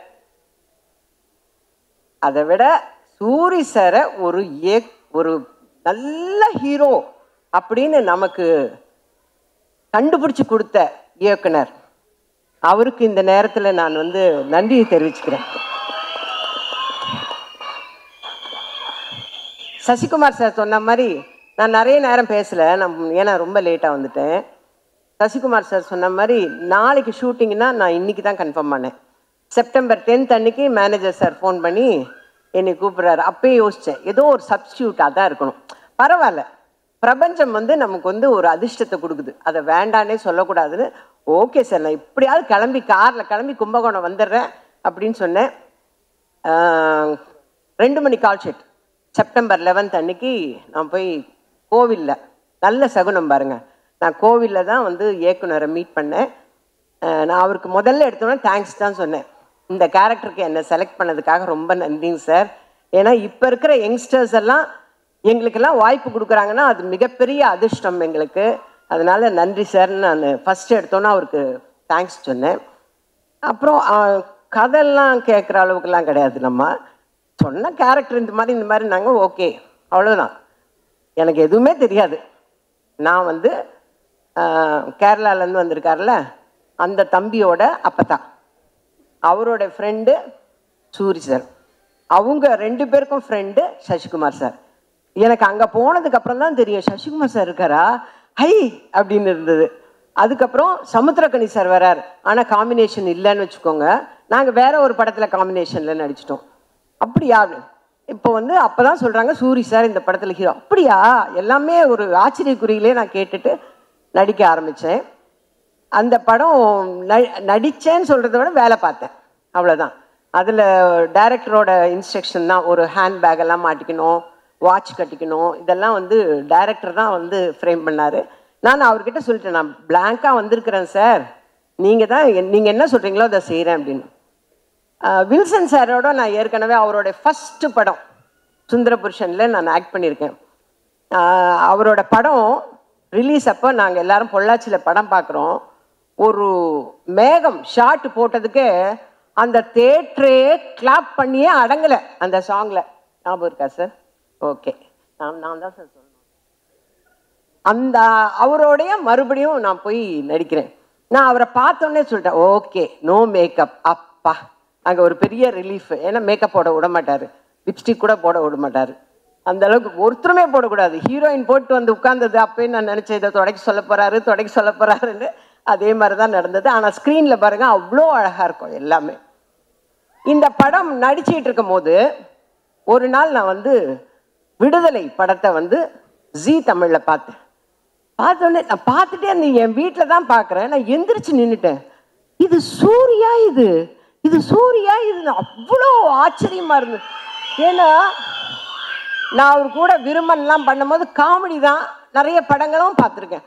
அதை விட சூரி சாரை ஒரு நல்ல ஹீரோ அப்படின்னு நமக்கு கண்டுபிடிச்சு கொடுத்த இயக்குனர், அவருக்கு இந்த நேரத்தில் நான் நன்றியை தெரிவிச்சுக்கிறேன். சசிகுமார் சார் சொன்ன மாதிரி நான் நிறைய நேரம் பேசலை, ஏன்னா ரொம்ப லேட்டாக வந்துட்டேன். சசிகுமார் சார் சொன்ன மாதிரி நாளைக்கு ஷூட்டிங்னா நான் இன்னைக்கு தான் கன்ஃபார்ம் பண்ணேன். செப்டம்பர் 10th அன்னைக்கு மேனேஜர் சார் ஃபோன் பண்ணி என்னை கூப்பிட்றாரு. அப்பயே யோசித்தேன், ஏதோ ஒரு சப்ஸ்டியூட்டாக தான் இருக்கணும். பரவாயில்ல, பிரபஞ்சம் வந்து நமக்கு வந்து ஒரு அதிர்ஷ்டத்தை கொடுக்குது, அதை வேண்டானே சொல்லக்கூடாதுன்னு. ஓகே சார், நான் இப்படியாவது கிளம்பி காரில் கிளம்பி கும்பகோணம் வந்துடுறேன் அப்படின்னு சொன்னேன். 2 மணி கால் ஷீட். செப்டம்பர் 11th அன்னைக்கு நான் போய் கோவிலில், நல்ல சகுனம் பாருங்கள், நான் கோவிலில் தான் வந்து இயக்குனரை மீட் பண்ணேன். நான் அவருக்கு முதல்ல எடுத்தோன்னே தேங்க்ஸ் தான் சொன்னேன். இந்த கேரக்டருக்கு என்னை செலக்ட் பண்ணதுக்காக ரொம்ப நன்றிங்க சார். ஏன்னா இப்போ இருக்கிற யங்ஸ்டர்ஸ் எல்லாம் எங்களுக்கெல்லாம் வாய்ப்பு கொடுக்குறாங்கன்னா அது மிகப்பெரிய அதிர்ஷ்டம் எங்களுக்கு. அதனால நன்றி சார்ன்னு நான் ஃபஸ்ட்டு எடுத்தோன்னே அவருக்கு தேங்க்ஸ் சொன்னேன். அப்புறம் கதையெல்லாம் கேட்குற அளவுக்குலாம் கிடையாது, நம்ம சொன்ன கேரக்டர் இந்த மாதிரி நாங்கள் ஓகே, அவ்வளோதான். எனக்கு எதுவுமே தெரியாது. நான் வந்து கேரளாலேருந்து வந்திருக்காருல அந்த தம்பியோட அப்பத்தான், அவரோட ஃப்ரெண்டு சூரி சார், அவங்க 2 பேருக்கும் ஃப்ரெண்டு சசிகுமார் சார். எனக்கு அங்கே போனதுக்கப்புறம் தான் தெரியும் சசிகுமார் சார் இருக்காரா, ஹை அப்படின்னு இருந்தது. அதுக்கப்புறம் சமுத்திரக்கனி சார் வரார், ஆனால் காம்பினேஷன் இல்லைன்னு வச்சுக்கோங்க. நாங்கள் வேற ஒரு படத்தில் காம்பினேஷனில் நடிச்சிட்டோம். அப்படியா? இப்போ வந்து அப்போ தான் சொல்கிறாங்க சூரி சார் இந்த படத்தில் ஹீரோ. அப்படியா? எல்லாமே ஒரு ஆச்சரியக்குறியிலே நான் கேட்டுட்டு நடிக்க ஆரம்பித்தேன். அந்த படம் நடித்தேன்னு சொல்கிறத விட வேலை பார்த்தேன், அவ்வளோதான். அதில் டைரக்டரோட இன்ஸ்ட்ரக்ஷன் தான், ஒரு ஹேண்ட் பேக்கெல்லாம் மாட்டிக்கணும், வாட்ச் கட்டிக்கணும், இதெல்லாம் வந்து டைரக்டர் தான் வந்து ஃப்ரேம் பண்ணார். நான் அவர்கிட்ட சொல்லிட்டேன், நான் பிளாங்காக வந்திருக்கிறேன் சார், நீங்கள் என்ன சொல்கிறீங்களோ அதை செய்கிறேன் அப்படின்னு. வில்சன் சாரோட நான் ஏற்கனவே அவரோட ஃபஸ்ட்டு படம் சுந்தரபுருஷனில் நான் ஆக்ட் பண்ணியிருக்கேன். அவரோட படம் ரிலீஸ் அப்போ நாங்கள் எல்லாரும் பொள்ளாச்சியில் படம் பார்க்குறோம். ஒரு மேகம் ஷார்ட் போட்டதுக்கு அந்த தேட்டரே கிளாப் பண்ணியே அடங்கலை அந்த சாங்கில். ஞாபகம் இருக்கா சார்? ஓகே, நான் தான் சார் சொல்லணும். அந்த அவரோடைய மறுபடியும் நான் போய் நடிக்கிறேன். நான் அவரை பார்த்தோன்னே சொல்லிட்டேன், ஓகே, நோ மேக்கப். அப்பா, அங்கே ஒரு பெரிய ரிலீஃப். ஏன்னா மேக்கப் போட விட மாட்டார், லிப்ஸ்டிக் கூட போட விட மாட்டார். அந்த அளவுக்கு ஒருத்தருமே போடக்கூடாது. ஹீரோயின் போட்டு வந்து உட்கார்ந்தது அப்போயே நான் நினச்சேன், இதை தொடக்கி சொல்ல போகிறாருன்னு. அதே மாதிரி தான் நடந்தது. ஆனால் ஸ்க்ரீனில் பாருங்கள், அவ்வளோ அழகாக இருக்கும் எல்லாமே. இந்த படம் நடிச்சிட்டு இருக்கும் போது ஒரு நாள் நான் வந்து விடுதலை படத்தை வந்து ஜீ தமிழில் பார்த்தோன்னே நான் பார்த்துட்டே இருந்தேன். என் வீட்டில் தான் பார்க்குறேன், நான் எந்திரிச்சு நின்றுட்டேன். இது சூர்யா, இது சூர்யா, இது அவ்வளோ ஆச்சரியமாக இருந்தது. ஏன்னா நான் அவர் கூட விரும்பன்லாம் பண்ணும்போது காமெடி தான், நிறைய படங்களும் பார்த்துருக்கேன்.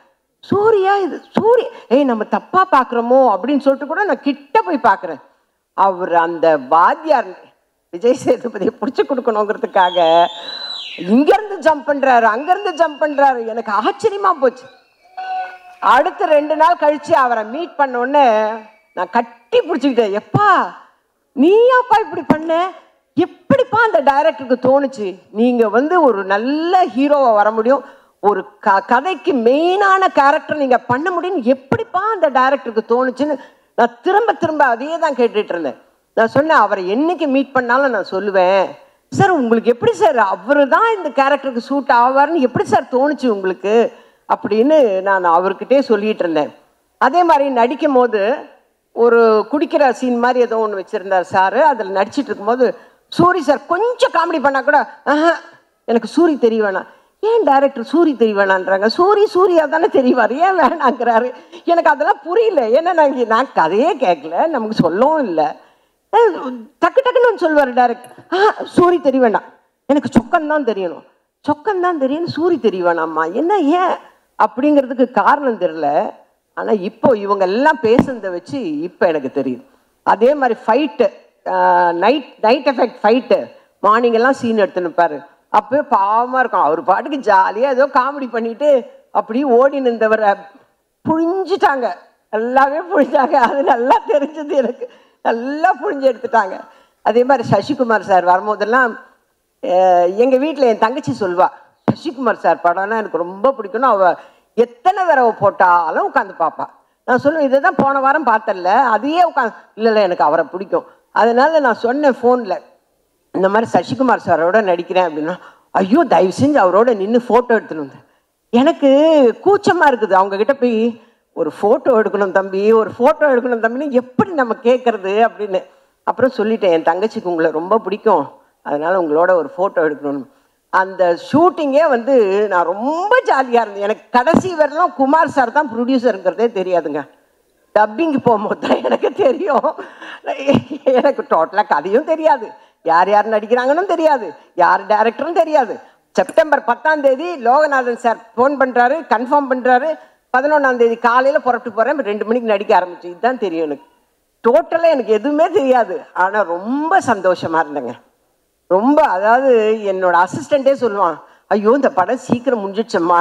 சூர்யா, இது சூரிய, நம்ம தப்பாக பார்க்குறோமோ அப்படின்னு சொல்லிட்டு கூட நான் கிட்ட போய் பார்க்குறேன். அவர் அந்த வாத்தியார் விஜய் சேதுபதியை பிடிச்சி கொடுக்கணுங்கிறதுக்காக இங்கேருந்து ஜம்ப் பண்ணுறாரு, அங்கேருந்து ஜம்ப் பண்ணுறாரு. எனக்கு ஆச்சரியமாக போச்சு. அடுத்த 2 நாள் கழித்து அவரை மீட் பண்ணோடனே நான் கட்டி பிடிச்சிக்கிட்டேன். எப்பா நீயாப்பா இப்படி பண்ண, எப்படிப்பா அந்த டைரக்டருக்கு தோணுச்சு? நீங்கள் வந்து ஒரு நல்ல ஹீரோவை வர முடியும், ஒரு கதைக்கு மெயினான கேரக்டர் நீங்கள் பண்ண முடியும்னு எப்படிப்பா அந்த டைரக்டருக்கு தோணுச்சுன்னு நான் திரும்ப அதையே தான் கேட்டுட்டு இருந்தேன். நான் சொன்னேன், அவரை என்னைக்கு மீட் பண்ணாலும் நான் சொல்லுவேன், சார் உங்களுக்கு எப்படி சார் அவரு தான் இந்த கேரக்டருக்கு சூட் ஆவார்னு எப்படி சார் தோணுச்சு உங்களுக்கு அப்படின்னு நான் அவர்கிட்டே சொல்லிட்டு இருந்தேன். அதே மாதிரி நடிக்கும் போது ஒரு குடிக்கிற சீன் மாதிரி ஏதோ ஒன்று வச்சுருந்தார் சார். அதில் நடிச்சிட்டு இருக்கும்போது சூரி சார் கொஞ்சம் காமெடி பண்ணால் கூட எனக்கு சூரி தெரிய வேணாம். ஏன் டைரக்டர் சூரி தெரிய வேணான்றாங்க? சூரியா தானே தெரிவார், ஏன் வேணாங்கிறாரு? எனக்கு அதெல்லாம் புரியல. ஏன்னா நான் கதையே கேட்கல, நமக்கு சொல்லவும் இல்லை. டக்குன்னு சொல்லுவார் டைரக்டர், சூரி தெரிய வேண்டாம், எனக்கு சொக்கந்தான் தெரியணும், சொக்கந்தான் சூரி தெரிய வேணாம்மா. என்ன ஏன் அப்படிங்கிறதுக்கு காரணம் தெரியல. ஆனால் இப்போ இவங்க எல்லாம் பேசுனதை வச்சு இப்போ எனக்கு தெரியுது. அதே மாதிரி fight, night effect fight, morning எல்லாம் சீன் எடுத்து நிற்பாரு. அப்போயே பாவமாக இருக்கும். அவர் பாட்டுக்கு ஜாலியாக ஏதோ காமெடி பண்ணிட்டு அப்படியே ஓடி நின்றவரை புழிஞ்சிட்டாங்க, எல்லாமே புழிஞ்சாங்க. அது நல்லா தெரிஞ்சது எனக்கு, நல்லா புழிஞ்சு எடுத்துட்டாங்க. அதே மாதிரி சசிகுமார் சார் வரும்போதெல்லாம் எங்கள் வீட்டில் என் தங்கச்சி சொல்வா, சசிகுமார் சார் படம்னா எனக்கு ரொம்ப பிடிக்கும்னு. அவள் எத்தனை தடவை போட்டாலும் உட்காந்து பார்ப்பா. நான் சொல்லுவேன், இதை தான் போன வாரம் பார்த்தல, அதையே உட்காந்து, இல்லை எனக்கு அவரை பிடிக்கும். அதனால நான் சொன்னேன் ஃபோனில், இந்த மாதிரி சசிகுமார் சாரோட நடிக்கிறேன் அப்படின்னா, ஐயோ தயவு செஞ்சு அவரோட நின்று ஃபோட்டோ எடுத்துன்னு வந்தேன். எனக்கு கூச்சமாக இருக்குது அவங்கக்கிட்ட போய் ஒரு ஃபோட்டோ எடுக்கணும் தம்பி, ஒரு ஃபோட்டோ எடுக்கணும் தம்பின்னு எப்படி நம்ம கேட்குறது அப்படின்னு. அப்புறம் சொல்லிட்டேன், என் தங்கச்சிக்கு உங்களை ரொம்ப பிடிக்கும், அதனால் உங்களோட ஒரு ஃபோட்டோ எடுக்கணும்னு. அந்த ஷூட்டிங்கே வந்து நான் ரொம்ப ஜாலியாக இருந்தேன். எனக்கு கடைசி வரலாம் குமார் சார் தான் ப்ரொடியூசருங்கிறதே தெரியாதுங்க. டப்பிங்கு போகும்போது தான் எனக்கு தெரியும். எனக்கு டோட்டலாக கதையும் தெரியாது, யார் யார் நடிக்கிறாங்கன்னு தெரியாது, யார் டைரக்டரும் தெரியாது. செப்டம்பர் 10ஆம் தேதி லோகநாதன் சார் ஃபோன் பண்ணுறாரு, கன்ஃபார்ம் பண்ணுறாரு. 11ஆம் தேதி காலையில் புறப்பட்டு போகிறேன், 2 மணிக்கு நடிக்க ஆரம்பிச்சு. இதுதான் தெரியும் எனக்கு. டோட்டலாக எனக்கு எதுவுமே தெரியாது. ஆனால் ரொம்ப சந்தோஷமாக இருந்தேங்க. ரொம்ப, அதாவது என்னோட அசிஸ்டண்ட்டே சொல்லுவான், ஐயோ இந்த படம் சீக்கிரம் முடிஞ்சிடுச்சம்மா,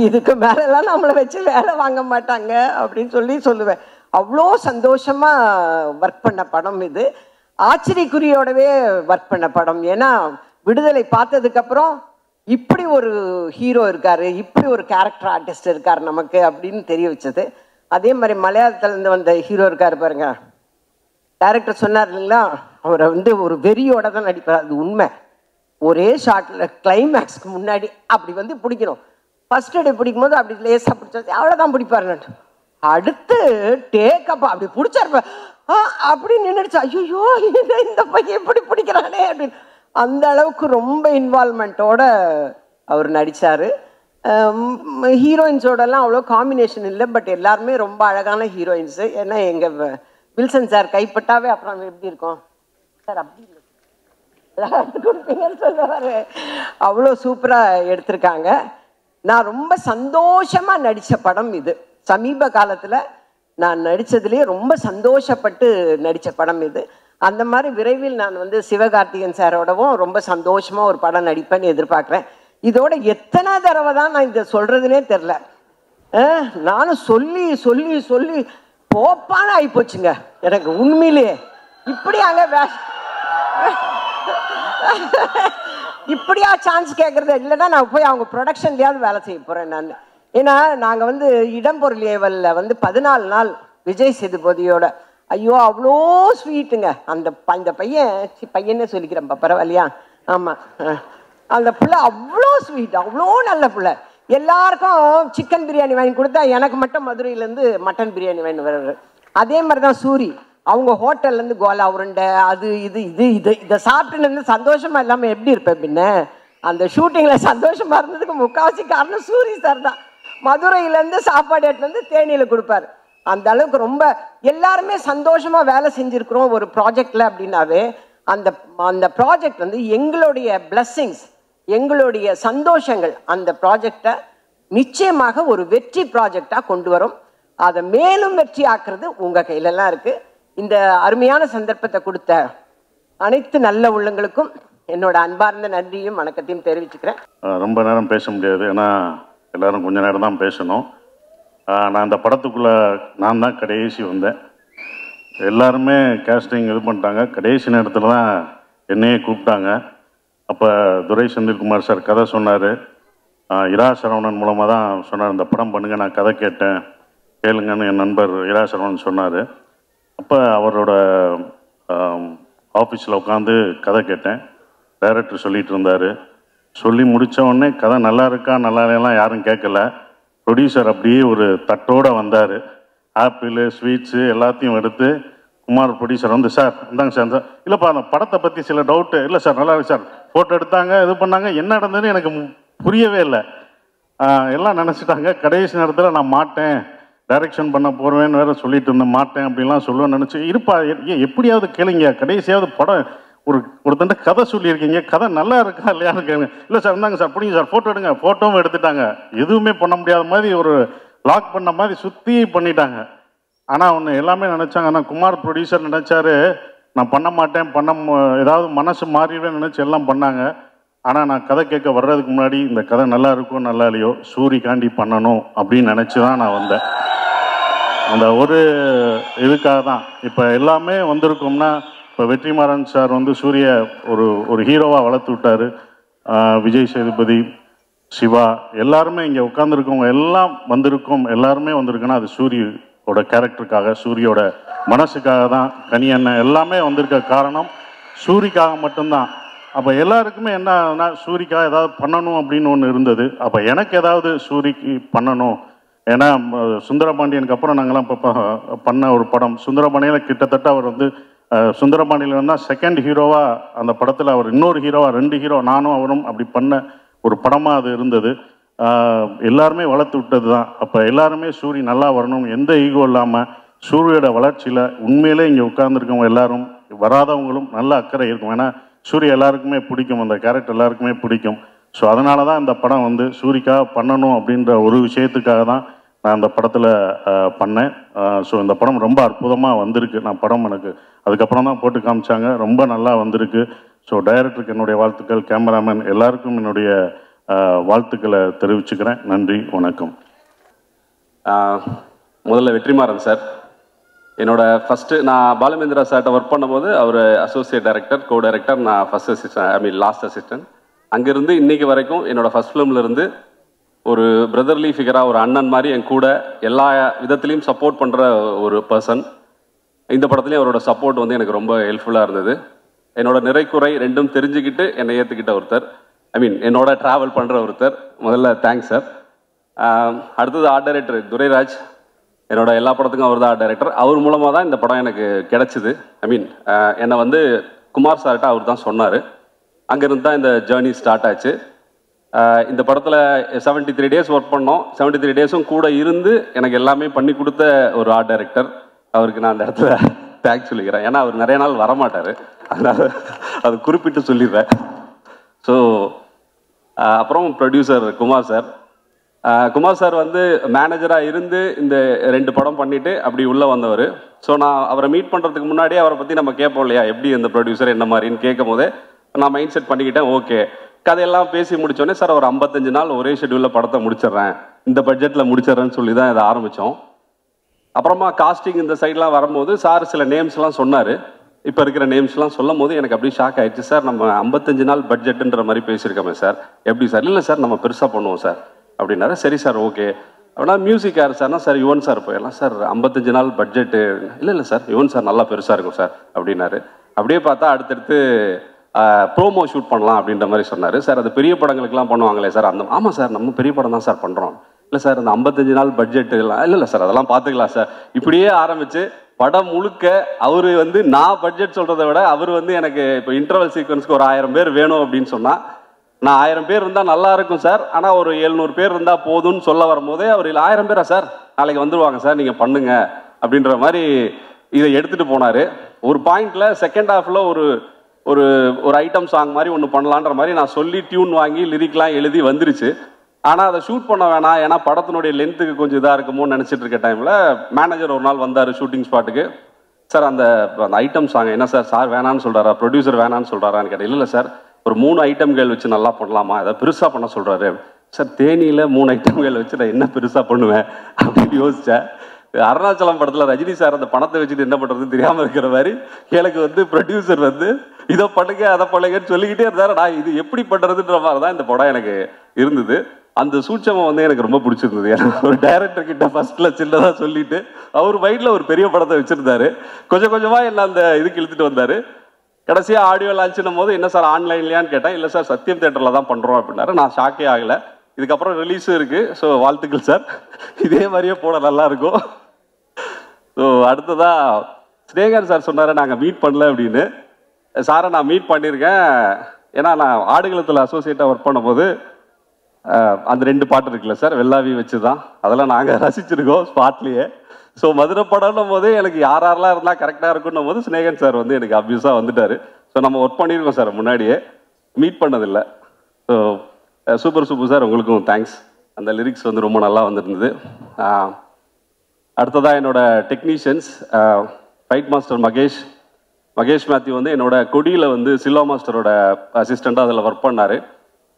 இதுக்கு மேலெல்லாம் நம்மளை வச்சு வேலை வாங்க மாட்டாங்க அப்படின்னு சொல்லுவேன். அவ்வளோ சந்தோஷமாக ஒர்க் பண்ண படம் இது. ஆச்சரியக்குறியோடவே ஒர்க் பண்ண படம். ஏன்னா விடுதலை பார்த்ததுக்கப்புறம் இப்படி ஒரு ஹீரோ இருக்கார், இப்படி ஒரு கேரக்டர் ஆர்டிஸ்ட் இருக்கார் நமக்கு அப்படின்னு தெரிய வச்சது. அதே மாதிரி மலையாளத்துலேருந்து வந்த ஹீரோ இருக்கார் பாருங்க, டைரக்டர் சொன்னார் இல்லைங்களா, அவரை வந்து ஒரு வெறியோட தான் நடிப்பார். அது உண்மை. ஒரே ஷார்ட்டில் கிளைமேக்ஸ்க்கு முன்னாடி அப்படி வந்து பிடிக்கணும். ஃபர்ஸ்ட் டே பிடிக்கும் போது அப்படி லேசாக பிடிச்சாச்சு, அவ்வளோதான் பிடிப்பாரு. அடுத்து டேக்கப்பா அப்படி பிடிச்சாரு, அப்படின்னு நின்றுச்சு, ஐயோ இந்த பையன் எப்படி பிடிக்கிறானே அப்படின்னு. அந்த அளவுக்கு ரொம்ப இன்வால்மெண்ட்டோட அவர் நடித்தார். ஹீரோயின்ஸோடலாம் அவ்வளோ காம்பினேஷன் இல்லை, பட் எல்லாருமே ரொம்ப அழகான ஹீரோயின்ஸு. ஏன்னா எங்கள் வில்சன் சார் கைப்பட்டாவே அப்புறம் எப்படி இருக்கும் சார், அப்படி இல்லை கொடுப்பீங்கன்னு சொல்லுவார். அவ்வளோ சூப்பராக எடுத்திருக்காங்க. நான் ரொம்ப சந்தோஷமாக நடித்த படம் இது. சமீப காலத்தில் நான் நடித்ததுலேயே ரொம்ப சந்தோஷப்பட்டு நடித்த படம் இது. அந்த மாதிரி விரைவில் நான் வந்து சிவகார்த்திகேயன் சாரோடவும் ரொம்ப சந்தோஷமாக ஒரு படம் நடிப்பேன்னு எதிர்பார்க்குறேன். இதோட எத்தனை தடவை தான் நான் இதை சொல்கிறதுனே தெரில. நானும் சொல்லி சொல்லி சொல்லி போப்பான ஆகிப்போச்சுங்க எனக்கு உண்மையிலேயே. இப்படியா சான்ஸ் கேட்குறது, இல்லைன்னா நான் போய் அவங்க ப்ரொடக்ஷன்லேயாவது வேலை செய்ய போகிறேன் நான். ஏன்னா நாங்கள் வந்து இடம்பொருள் ஏவலில் வந்து 14 நாள் விஜய் சேதுபதியோட, ஐயோ அவ்வளோ ஸ்வீட்டுங்க அந்த பையனே சொல்லிக்கிறேன்ப்பா, பரவாயில்லையா? ஆமாம், அந்த பிள்ளை அவ்வளோ ஸ்வீட், அவ்வளோ நல்ல பிள்ளை. எல்லாருக்கும் சிக்கன் பிரியாணி வாங்கி கொடுத்தா எனக்கு மட்டும் மதுரையிலேருந்து மட்டன் பிரியாணி வாங்கி வர்றாரு. அதே மாதிரி தான் சூரி, அவங்க ஹோட்டல்லேருந்து கோலா உருண்டை, அது இதை சாப்பிட்டுன்னு சந்தோஷமாக இல்லாமல் எப்படி இருப்பேன் பின்ன. அந்த ஷூட்டிங்கில் சந்தோஷமாக இருந்ததுக்கு முக்கால்வாசி காரணம் சூரி சார் தான். மதுரையிலேருந்து சாப்பாடு எடுத்து வந்து தேனியில் கொடுப்பாரு. அந்த அளவுக்கு ரொம்ப எல்லாருமே சந்தோஷமாக வேலை செஞ்சுருக்கிறோம் ஒரு ப்ராஜெக்டில் அப்படின்னாவே அந்த ப்ராஜெக்ட் வந்து எங்களுடைய பிளஸ்ஸிங்ஸ், எங்களுடைய சந்தோஷங்கள் அந்த ப்ராஜெக்டை நிச்சயமாக ஒரு வெற்றி ப்ராஜெக்டாக கொண்டு வரும். அதை மேலும் வெற்றி ஆக்குறது உங்கள் கையிலலாம் இருக்குது. இந்த அருமையான சந்தர்ப்பத்தை கொடுத்த அனைத்து நல்ல உள்ளங்களுக்கும் என்னோட அன்பார்ந்த நன்றியும் வணக்கத்தையும் தெரிவிச்சுக்கிறேன். ரொம்ப நேரம் பேச முடியாது, ஏன்னா எல்லாரும் கொஞ்ச நேரம் தான் பேசணும். நான் இந்த படத்துக்குள்ளே நான் தான் கடைசி வந்தேன். எல்லாருமே கேஸ்டிங் இது பண்ணிட்டாங்க. கடைசி நேரத்தில் தான் என்னையே கூப்பிட்டாங்க. அப்போ துரை செந்தில்குமார் சார் கதை சொன்னார். இரா சரவணன் மூலமாக தான் சொன்னார், இந்த படம் பண்ணுங்க, நான் கதை கேட்டேன் கேளுங்கன்னு என் நண்பர் இரா சரவணன் சொன்னார். அப்போ அவரோட ஆஃபீஸில் உட்காந்து கதை கேட்டேன். டைரக்டர் சொல்லிகிட்டு இருந்தார். சொல்லி முடித்த உடனே கதை நல்லா இருக்கா நல்லா இல்லையெல்லாம் யாரும் கேட்கல. ப்ரொடியூசர் அப்படியே ஒரு தட்டோடு வந்தார். ஆப்பிள் ஸ்வீட்ஸு எல்லாத்தையும் எடுத்து குமார் ப்ரொடியூசர் வந்து, சார் இந்தாங்க சார், இல்லைப்பா அந்த படத்தை பற்றி சில டவுட்டு, இல்லை சார் நல்லா இருக்கு சார், ஃபோட்டோ எடுத்தாங்க, இது பண்ணாங்க, என்ன நடந்ததுன்னு எனக்கு புரியவே இல்லை. எல்லாம் நினச்சிட்டாங்க. கடைசி நேரத்தில் நான் மாட்டேன், டைரக்ஷன் பண்ண போகிறேன்னு வேறு சொல்லிட்டு இருந்தேன், மாட்டேன் அப்படின்லாம் சொல்லுவேன்னு நினச்சி, இருப்பா எப்படியாவது கேளுங்க, கடைசியாவது படம் ஒருத்தண்ட கதை சொல்லியிருக்கீங்க, கதை நல்லா இருக்கா இல்லையான்னு கேளுங்க. இல்லை சார் இருந்தாங்க சார், பிடிங்க சார், ஃபோட்டோ எடுங்க. ஃபோட்டோவும் எடுத்துட்டாங்க. எதுவுமே பண்ண முடியாத மாதிரி ஒரு லாக் பண்ண மாதிரி சுற்றி பண்ணிட்டாங்க. ஆனால் ஒன்று எல்லாமே நினச்சாங்க. ஆனால் குமார் ப்ரொடியூசர் நினச்சாரு நான் பண்ண மாட்டேன், ஏதாவது மனசு மாறிடுவேன்னு நினச்சி எல்லாம் பண்ணாங்க. ஆனால் நான் கதை கேட்க வர்றதுக்கு முன்னாடி இந்த கதை நல்லா இருக்கோ நல்லா இல்லையோ சூரிக்காண்டி பண்ணணும் அப்படின்னு நினச்சி தான் நான் வந்தேன். அந்த ஒரு இதுக்காக தான் இப்போ எல்லாமே வந்திருக்கோம்னா, இப்போ வெற்றிமாறன் சார் வந்து சூரிய ஒரு ஹீரோவாக வளர்த்து விட்டார். விஜய் சேதுபதி, சிவா எல்லாருமே இங்கே உட்காந்துருக்கவங்க எல்லாம் வந்திருக்கோம். எல்லாருமே வந்திருக்குன்னா அது சூரியோட கேரக்டருக்காக, சூரியோட மனசுக்காக தான். கனி அண்ணன் எல்லாமே வந்திருக்க காரணம் சூரிக்காக மட்டும்தான். அப்போ எல்லாருக்குமே என்னன்னா சூரிக்காக ஏதாவது பண்ணணும் அப்படின்னு ஒன்று இருந்தது. அப்போ எனக்கு ஏதாவது சூரிக்கு பண்ணணும். ஏன்னா சுந்தரபாண்டியனுக்கு அப்புறம் நாங்கள்லாம் இப்போ பண்ண ஒரு படம் சுந்தரபாண்டியனில் கிட்டத்தட்ட அவர் வந்து சுந்தரபாண்டியில் இருந்தால் செகண்ட் ஹீரோவாக அந்த படத்தில் அவர் இன்னொரு ஹீரோவாக 2 ஹீரோ நானும் அவரும் அப்படி பண்ண ஒரு படமாக அது இருந்தது. எல்லாருமே வளர்த்து விட்டது தான். அப்போ எல்லாருமே சூரி நல்லா வரணும், எந்த ஈகோ இல்லாமல் சூரியோட வளர்ச்சியில் உண்மையிலே இங்கே உட்கார்ந்துருக்கவங்க எல்லாரும் வராதவங்களும் நல்ல அக்கறை இருக்கும். ஏன்னா சூரிய எல்லாருக்குமே பிடிக்கும், அந்த கேரக்டர் எல்லாருக்குமே பிடிக்கும். ஸோ அதனால தான் இந்த படம் வந்து சூரிக்காக பண்ணணும் அப்படின்ற ஒரு விஷயத்துக்காக தான் நான் அந்த படத்தில் பண்ணேன். ஸோ இந்த படம் ரொம்ப அற்புதமாக வந்திருக்கு. நான் படம் எனக்கு அதுக்கப்புறம் தான் போட்டு காமிச்சாங்க, ரொம்ப நல்லா வந்திருக்கு. ஸோ டைரக்டருக்கு என்னுடைய வாழ்த்துக்கள், கேமராமேன் எல்லாருக்கும் என்னுடைய வாழ்த்துக்களை தெரிவிச்சுக்கிறேன். நன்றி, வணக்கம். முதல்ல வெற்றிமாறன் சார், என்னோட ஃபஸ்ட்டு நான் பாலுமேந்திரா சார்கிட்ட ஒர்க் பண்ணும்போது அவர் அசோசியேட் டைரக்டர், கோ டைரக்டர், நான் ஃபஸ்ட் அசிஸ்டன்ட் லாஸ்ட் அசிஸ்டன்ட். அங்கேருந்து இன்றைக்கி வரைக்கும் என்னோடய ஃபஸ்ட் ஃபிலிம்லேருந்து ஒரு பிரதர்லி ஃபிகராக, ஒரு அண்ணன் மாதிரி என் கூட எல்லா விதத்துலேயும் சப்போர்ட் பண்ணுற ஒரு பர்சன். இந்த படத்துலேயும் அவரோட சப்போர்ட் வந்து எனக்கு ரொம்ப ஹெல்ப்ஃபுல்லாக இருந்தது. என்னோட நிறைக்குறை ரெண்டும் தெரிஞ்சுக்கிட்டு என்னை ஏற்றுக்கிட்ட ஒருத்தர், என்னோட ட்ராவல் பண்ணுற ஒருத்தர். முதல்ல தேங்க்ஸ் சார். அடுத்தது ஆர்ட் டைரக்டர் துரைராஜ், என்னோட எல்லா படத்துக்கும் அவர் தான் ஆர்ட் டைரக்டர். அவர் மூலமாக தான் இந்த படம் எனக்கு கிடச்சிது. என்னை வந்து குமார் சார்கிட்ட அவர் தான் சொன்னார். அங்கேருந்து தான் இந்த ஜேர்னி ஸ்டார்ட் ஆச்சு. இந்த படத்தில் 73 days ஒர்க் பண்ணோம். 73 days கூட இருந்து எனக்கு எல்லாமே பண்ணி கொடுத்த ஒரு ஆர்ட் டைரக்டர். அவருக்கு நான் அந்த இடத்துல தேங்க்ஸ் சொல்லிக்கிறேன். ஏன்னா அவர் நிறைய நாள் வரமாட்டார், அதனால் அது குறிப்பிட்டு சொல்லிடுறேன். ஸோ அப்புறம் producer Kumar sir. Kumar sir வந்து மேனேஜராக இருந்து இந்த 2 படம் பண்ணிவிட்டு அப்படி உள்ளே வந்தவர். ஸோ நான் அவரை மீட் பண்ணுறதுக்கு முன்னாடியே அவரை பற்றி நம்ம கேட்போம் இல்லையா, எப்படி இந்த ப்ரொடியூசர் என்ன மாதிரின்னு கேட்கும் போதே நான் மைண்ட் செட் பண்ணிக்கிட்டேன். ஓகே, கதையெல்லாம் பேசி முடித்தோடனே சார் ஒரு 55 நாள் ஒரே ஷெட்யூலில் படத்தை முடிச்சிடுறேன், இந்த பட்ஜெட்டில் முடிச்சிடுறேன்னு சொல்லி தான் இதை ஆரம்பித்தோம். அப்புறமா காஸ்டிங் இந்த சைட்லாம் வரும்போது சார் சில நேம்ஸ்லாம் சொன்னார். இப்போ இருக்கிற நேம்ஸ்லாம் சொல்லும் போது எனக்கு அப்படியே ஷாக் ஆகிடுச்சு. சார் நம்ம 55 நாள் பட்ஜெட்டுன்ற மாதிரி பேசியிருக்கோமே சார், எப்படி சார்? இல்லை சார் நம்ம பெருசாக பண்ணுவோம் சார் அப்படின்னாரு. சரி சார், ஓகே. அப்படின்னா மியூசிக் யார் சார்னா, சார் யுவன் சார் போயிடலாம் சார், 55 நாள் பட்ஜெட்டு. இல்லை சார், யுவன் சார் நல்லா பெருசாக இருக்கும் சார் அப்படின்னாரு. அப்படியே பார்த்தா அடுத்தடுத்து ப்ரோமோ ஷூட் பண்ணலாம் அப்படின்ற மாதிரி சொன்னார். சார் அது பெரிய படங்களுக்குலாம் பண்ணுவாங்களே சார், அந்த ஆமாம் சார் நம்ம பெரிய படம் தான் சார் பண்ணுறோம். இல்லை சார் அந்த 55 நாள் பட்ஜெட்டு எல்லாம் இல்லை சார் அதெல்லாம் பார்த்துக்கலாம் சார். இப்படியே ஆரம்பித்து படம் முழுக்க அவர் வந்து நான் பட்ஜெட் சொல்கிறத விட அவர் வந்து எனக்கு இப்போ இன்டர்வல் சீக்வன்ஸ்க்கு ஒரு 1000 பேர் வேணும் அப்படின்னு சொன்னால், நான் 1000 பேர் இருந்தால் நல்லா இருக்கும் சார், ஆனால் ஒரு 700 பேர் இருந்தால் போதும்னு சொல்ல வரும்போதே அவர் இல்லை 1000 பேரா சார், நாளைக்கு வந்துடுவாங்க சார், நீங்கள் பண்ணுங்க அப்படின்ற மாதிரி இதை எடுத்துகிட்டு போனார். ஒரு பாயிண்டில் செகண்ட் ஹாஃபில் ஒரு ஒரு ஒரு ஐட்டம் சாங் மாதிரி ஒன்று பண்ணலான்ற மாதிரி நான் சொல்லி டியூன் வாங்கி லிரிக்லாம் எழுதி வந்துருச்சு. ஆனால் அதை ஷூட் பண்ண வேணாம், ஏன்னா படத்தினுடைய லென்த்துக்கு கொஞ்சம் இதாக இருக்குமோன்னு நினச்சிட்டு இருக்க டைமில் மேனேஜர் ஒரு நாள் வந்தார் ஷூட்டிங் ஸ்பாட்டுக்கு. சார் அந்த ஐட்டம் சாங் என்ன சார், சார் வேணான்னு சொல்கிறாரா, ப்ரொடியூசர் வேணான்னு சொல்கிறாரான்னு கேட்டேன். இல்லை சார் ஒரு 3 ஐட்டம்கள் வச்சு நல்லா பண்ணலாமா, அதை பெருசாக பண்ண சொல்கிறாரு. சார் தேனியில் 3 ஐட்டம்கள் வச்சு நான் என்ன பெருசாக பண்ணுவேன் அப்படின்னு யோசித்தேன். அருணாச்சலம் படத்தில் ரஜினி சார் அந்த பணத்தை வச்சுட்டு என்ன பண்ணுறதுன்னு தெரியாமல் இருக்கிற மாதிரி எனக்கு வந்து ப்ரொடியூசர் வந்து இதை பண்ணுங்க அதை பண்ணுங்கன்னு சொல்லிக்கிட்டே இருந்தார். நான் இது எப்படி பண்ணுறதுன்ற மாதிரி தான் இந்த படம் எனக்கு இருந்தது. அந்த சூட்சமம் வந்து எனக்கு ரொம்ப பிடிச்சிருந்தது. ஏன்னா ஒரு டைரக்டர் கிட்ட ஃபர்ஸ்ட்ல சின்னதாக சொல்லிட்டு அவர் மைண்டில் ஒரு பெரிய படத்தை வச்சுருந்தாரு. கொஞ்சம் கொஞ்சமாக என்ன அந்த இதுக்கு இழுத்துட்டு வந்தார். கடைசியாக ஆடியோ லான்ச்சுன்னும் போது என்ன சார் ஆன்லைன்லையான்னு கேட்டேன். இல்லை சார் சத்யம் தேட்டரில் தான் பண்ணுறோம் அப்படின்னாரு. நான் ஷாக்கே ஆகலை. இதுக்கப்புறம் ரிலீஸும் இருக்குது. ஸோ வாழ்த்துக்கள் சார், இதே மாதிரியே போட நல்லாயிருக்கும். ஸோ அடுத்ததாக ஸ்னேகன் சார் சொன்னார் நாங்கள் மீட் பண்ணல அப்படின்னு. சாரை நான் மீட் பண்ணியிருக்கேன். ஏன்னா நான் ஆடுகளத்தில் அசோசியேட்டாக ஒர்க் பண்ணும்போது அந்த 2 பாட்டு இருக்குல்ல சார், வெள்ளாவி வச்சு தான் அதெல்லாம் நாங்கள் ரசிச்சிருக்கோம் ஸ்பாட்லேயே. ஸோ மதுரை படம்னும் போது எனக்கு யாரெல்லாம் இருந்தால் கரெக்டாக இருக்குன்னும் போது ஸ்னேகன் சார் வந்து எனக்கு அப்யூஸாக வந்துட்டார். ஸோ நம்ம ஒர்க் பண்ணியிருக்கோம் சார், முன்னாடியே மீட் பண்ணதில்லை. ஸோ சூப்பர் சார், உங்களுக்கும் தேங்க்ஸ். அந்த லிரிக்ஸ் வந்து ரொம்ப நல்லா வந்துருந்தது. அடுத்ததாக என்னோட technicians fight master Mahesh Mathew வந்து என்னோட கொடியில் வந்து சில்வா மாஸ்டரோட அசிஸ்டண்ட்டாக அதில் ஒர்க் பண்ணார்.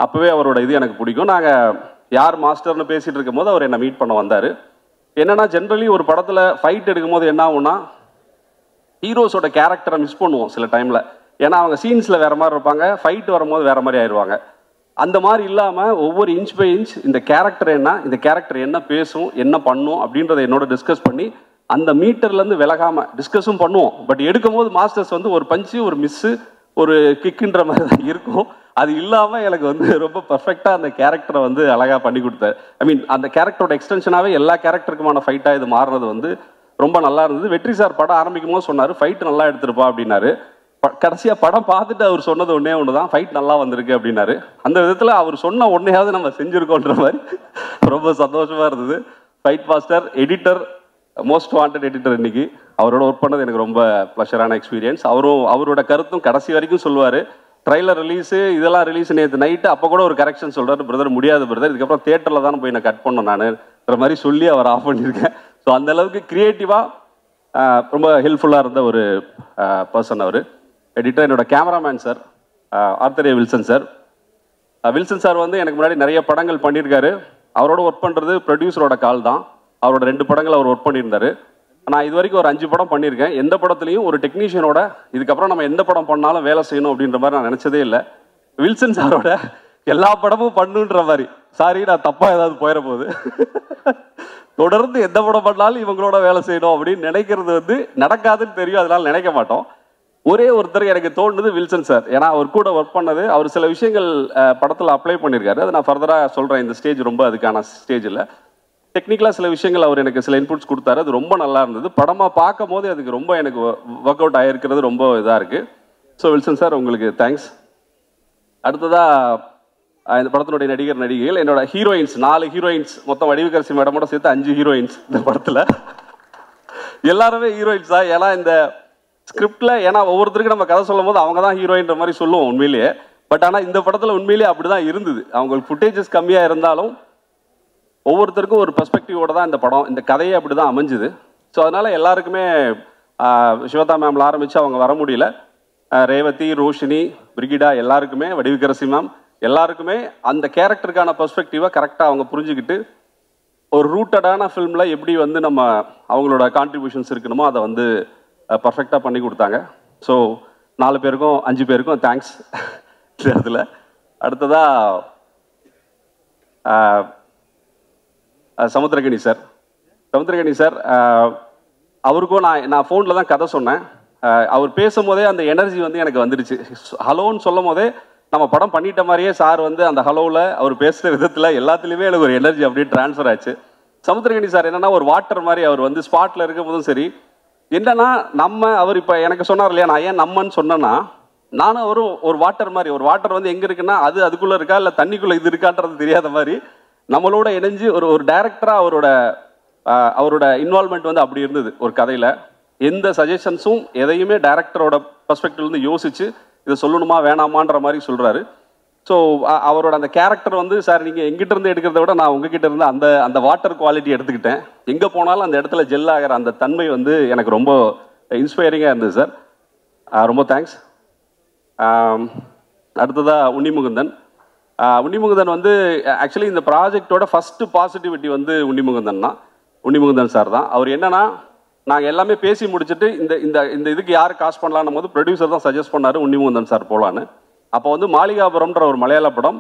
அப்போவே அவரோட இது எனக்கு பிடிக்கும். நாங்கள் யார் மாஸ்டர்னு பேசிகிட்டு இருக்கும் போது அவர் என்னை மீட் பண்ண வந்தார். என்னென்னா ஜென்ரலி ஒரு படத்தில் ஃபைட் எடுக்கும் போது என்ன ஆகும்னா ஹீரோஸோட கேரக்டரை மிஸ் பண்ணுவோம் சில டைமில். ஏன்னா அவங்க சீன்ஸில் வேறு மாதிரி இருப்பாங்க, ஃபைட் வரும்போது வேறு மாதிரி ஆயிடுவாங்க. அந்த மாதிரி இல்லாமல் ஒவ்வொரு இன்ச் பை இன்ச் இந்த கேரக்டர் என்ன, இந்த கேரக்டர் என்ன பேசும், என்ன பண்ணும் அப்படின்றத என்னோட டிஸ்கஸ் பண்ணி அந்த மீட்டர்லேருந்து விலகாமல் டிஸ்கஸும் பண்ணுவோம். பட் எடுக்கும்போது மாஸ்டர்ஸ் வந்து ஒரு பஞ்சு, ஒரு மிஸ்ஸு, ஒரு கிக்குன்ற மாதிரி தான் இருக்கும். அது இல்லாமல் எனக்கு வந்து ரொம்ப பர்ஃபெக்டாக அந்த கேரக்டரை வந்து அழகாக பண்ணி கொடுத்தாரு. அந்த கேரக்டரோட எக்ஸ்டென்ஷனாகவே எல்லா கேரக்டருக்குமான ஃபைட்டாக இது மாறுறது வந்து ரொம்ப நல்லா இருந்தது. வெற்றி சார் படம் ஆரம்பிக்கும் போது சொன்னார் ஃபைட் நல்லா எடுத்திருப்பா அப்படின்னாரு. கடைசியாக படம் பார்த்துட்டு அவர் சொன்னது ஒன்று தான், ஃபைட் நல்லா வந்திருக்கு அப்படின்னாரு. அந்த விதத்தில் அவர் சொன்ன ஒன்றையாவது நம்ம செஞ்சுருக்கோன்ற மாதிரி ரொம்ப சந்தோஷமாக இருந்தது. Fight master, editor, most wanted editor, இன்னைக்கு அவரோட ஒர்க் பண்ணது எனக்கு ரொம்ப ப்ளஷரான எக்ஸ்பீரியன்ஸ். அவரோட கருத்தும் கடைசி வரைக்கும் சொல்லுவார். ட்ரைலர் ரிலீஸு இதெல்லாம் ரிலீஸ் நேற்று நைட்டு அப்போ கூட ஒரு கரெக்ஷன் சொல்கிறார், பிரதர் முடியாது பிரதர், இதுக்கப்புறம் தேட்டரில் தான் போய் நான் கட் பண்ணோம் நானுன்ற மாதிரி சொல்லி அவர் ஆஃப் பண்ணியிருக்கேன். ஸோ அந்தளவுக்கு க்ரியேட்டிவாக ரொம்ப ஹெல்ப்ஃபுல்லாக இருந்த ஒரு பர்சன் அவர். எடிட்டர் என்னோட cameraman sir, author Wilson sir. Wilson sir வந்து எனக்கு முன்னாடி நிறைய படங்கள் பண்ணியிருக்காரு. அவரோட ஒர்க் பண்ணுறது ப்ரொடியூசரோட கால் தான். அவரோட 2 படங்கள் அவர் ஒர்க் பண்ணியிருந்தார். நான் இது வரைக்கும் ஒரு 5 படம் பண்ணியிருக்கேன். எந்த படத்துலையும் ஒரு டெக்னீஷியனோட இதுக்கப்புறம் நம்ம எந்த படம் பண்ணாலும் வேலை செய்யணும் அப்படின்ற மாதிரி நான் நினச்சதே இல்லை. வில்சன் சாரோட எல்லா படமும் பண்ணுன்ற மாதிரி, சாரி நான் தப்பாக ஏதாவது போயிட போகுது, தொடர்ந்து எந்த படம் பண்ணாலும் இவங்களோட வேலை செய்யணும் அப்படின்னு நினைக்கிறது வந்து நடக்காதுன்னு தெரியும், அதனால நினைக்க மாட்டோம். ஒரே ஒருத்தர் எனக்கு தோணுது வில்சன் சார். ஏன்னா அவர் கூட ஒர்க் பண்ணது, அவர் சில விஷயங்கள் படத்தில் அப்ளை பண்ணியிருக்காரு. அது நான் ஃபர்தராக சொல்கிறேன். இந்த ஸ்டேஜ் ரொம்ப அதுக்கான ஸ்டேஜ் இல்லை. டெக்னிக்கலாக சில விஷயங்கள் அவர் எனக்கு சில இன்புட்ஸ் கொடுத்தாரு. அது ரொம்ப நல்லா இருந்தது. படமாக பார்க்கும் போது அதுக்கு ரொம்ப எனக்கு ஒர்க் அவுட் ஆகிருக்கிறது ரொம்ப இதாக இருக்குது. ஸோ வில்சன் சார் உங்களுக்கு தேங்க்ஸ். அடுத்ததாக இந்த படத்தினுடைய நடிகைகள், என்னோட ஹீரோயின்ஸ் 4 ஹீரோயின்ஸ், மொத்தம் வடிவுக்கரசி மேடமோட சேர்த்து 5 ஹீரோயின்ஸ் இந்த படத்தில். எல்லாருமே ஹீரோயின்ஸ் தான். ஏன்னா இந்த ஸ்கிரிப்டில், ஏன்னா ஒவ்வொருத்தருக்கு நம்ம கதை சொல்லும் போது அவங்க தான் ஹீரோயின்ற மாதிரி சொல்லுவோம் உண்மையிலேயே. பட் ஆனால் இந்த படத்தில் உண்மையிலேயே அப்படி தான் இருந்தது. அவங்களுக்கு ஃபுட்டேஜஸ் கம்மியாக இருந்தாலும் ஒவ்வொருத்தருக்கும் ஒரு பெர்ஸ்பெக்டிவோட தான் இந்த படம், இந்த கதையை அப்படி தான் அமைஞ்சுது. ஸோ அதனால் எல்லாருக்குமே சிவதா மேமில் ஆரம்பித்து அவங்க வர முடியல, ரேவதி, ரோஷினி, பிரிகிடா, எல்லாருக்குமே, வடிவுக்கரசி மேம், எல்லாருக்குமே அந்த கேரக்டருக்கான பெர்ஸ்பெக்டிவை கரெக்டாக அவங்க புரிஞ்சுக்கிட்டு ஒரு ரூட்டடான ஃபில்மில் எப்படி வந்து நம்ம அவங்களோட கான்ட்ரிபியூஷன்ஸ் இருக்கணுமோ அதை வந்து பர்ஃபெக்டாக பண்ணி கொடுத்தாங்க. ஸோ 4 பேருக்கும் 5 பேருக்கும் தேங்க்ஸ் இந்த இடத்துல. அடுத்ததாக சமுத்திரகனி சார், அவருக்கும் நான் ஃபோனில் தான் கதை சொன்னேன். அவர் பேசும்போதே அந்த எனர்ஜி வந்து எனக்கு வந்துடுச்சு. ஹலோன்னு சொல்லும் போதே நம்ம படம் பண்ணிட்ட மாதிரியே சார் வந்து அந்த ஹலோவில் அவர் பேசுகிற விதத்தில் எல்லாத்துலேயுமே எனக்கு ஒரு எனர்ஜி அப்படியே ட்ரான்ஸ்ஃபர் ஆச்சு. சமுத்திரகனி சார் என்னென்னா ஒரு வாட்டர் மாதிரி, அவர் வந்து ஸ்பாட்டில் இருக்கும் போதும் சரி, என்னன்னா அவர் இப்போ எனக்கு சொன்னார் இல்லையா, நான் ஏன் நம்மன்னு சொன்னேன்னா, நானும் அவரும் ஒரு வாட்டர் மாதிரி, ஒரு வாட்டர் வந்து எங்கே இருக்குன்னா அதுக்குள்ளே இருக்கா இல்லை தண்ணிக்குள்ளே இது இருக்கான்றது தெரியாத மாதிரி நம்மளோட இணைஞ்சு ஒரு டைரக்டராக அவரோட இன்வால்மெண்ட் வந்து அப்படி இருந்தது ஒரு கதையில். எந்த சஜஷன்ஸும் எதையுமே டைரக்டரோட பெர்ஸ்பெக்டிவ்லேருந்து யோசிச்சு இதை சொல்லணுமா வேணாமான்ற மாதிரி சொல்கிறாரு. ஸோ அவரோட அந்த கேரக்டர் வந்து, சார் நீங்கள் எங்கிட்ட இருந்து எடுக்கிறத விட நான் உங்ககிட்ட இருந்து அந்த வாட்டர் குவாலிட்டி எடுத்துக்கிட்டேன். எங்கே போனாலும் அந்த இடத்துல ஜெல் ஆகிற அந்த தன்மை வந்து எனக்கு ரொம்ப இன்ஸ்பைரிங்காக இருந்தது சார். ரொம்ப தேங்க்ஸ். அடுத்ததாக உன்னிமுகுந்தன் வந்து ஆக்சுவலி இந்த ப்ராஜெக்டோட ஃபஸ்ட்டு பாசிட்டிவிட்டி வந்து உன்னிமுகுந்தன் சார் தான். அவர் என்னன்னா, நாங்கள் எல்லாமே பேசி முடிச்சுட்டு இந்த இதுக்கு யார் காஸ்ட் பண்ணலான்னும் போது ப்ரொடியூசர் தான் சஜஸ்ட் பண்ணார் உன்னிமுகுந்தன் சார் போகலான்னு. அப்போ வந்து மாளிகாபுரம்ன்ற ஒரு மலையாள படம்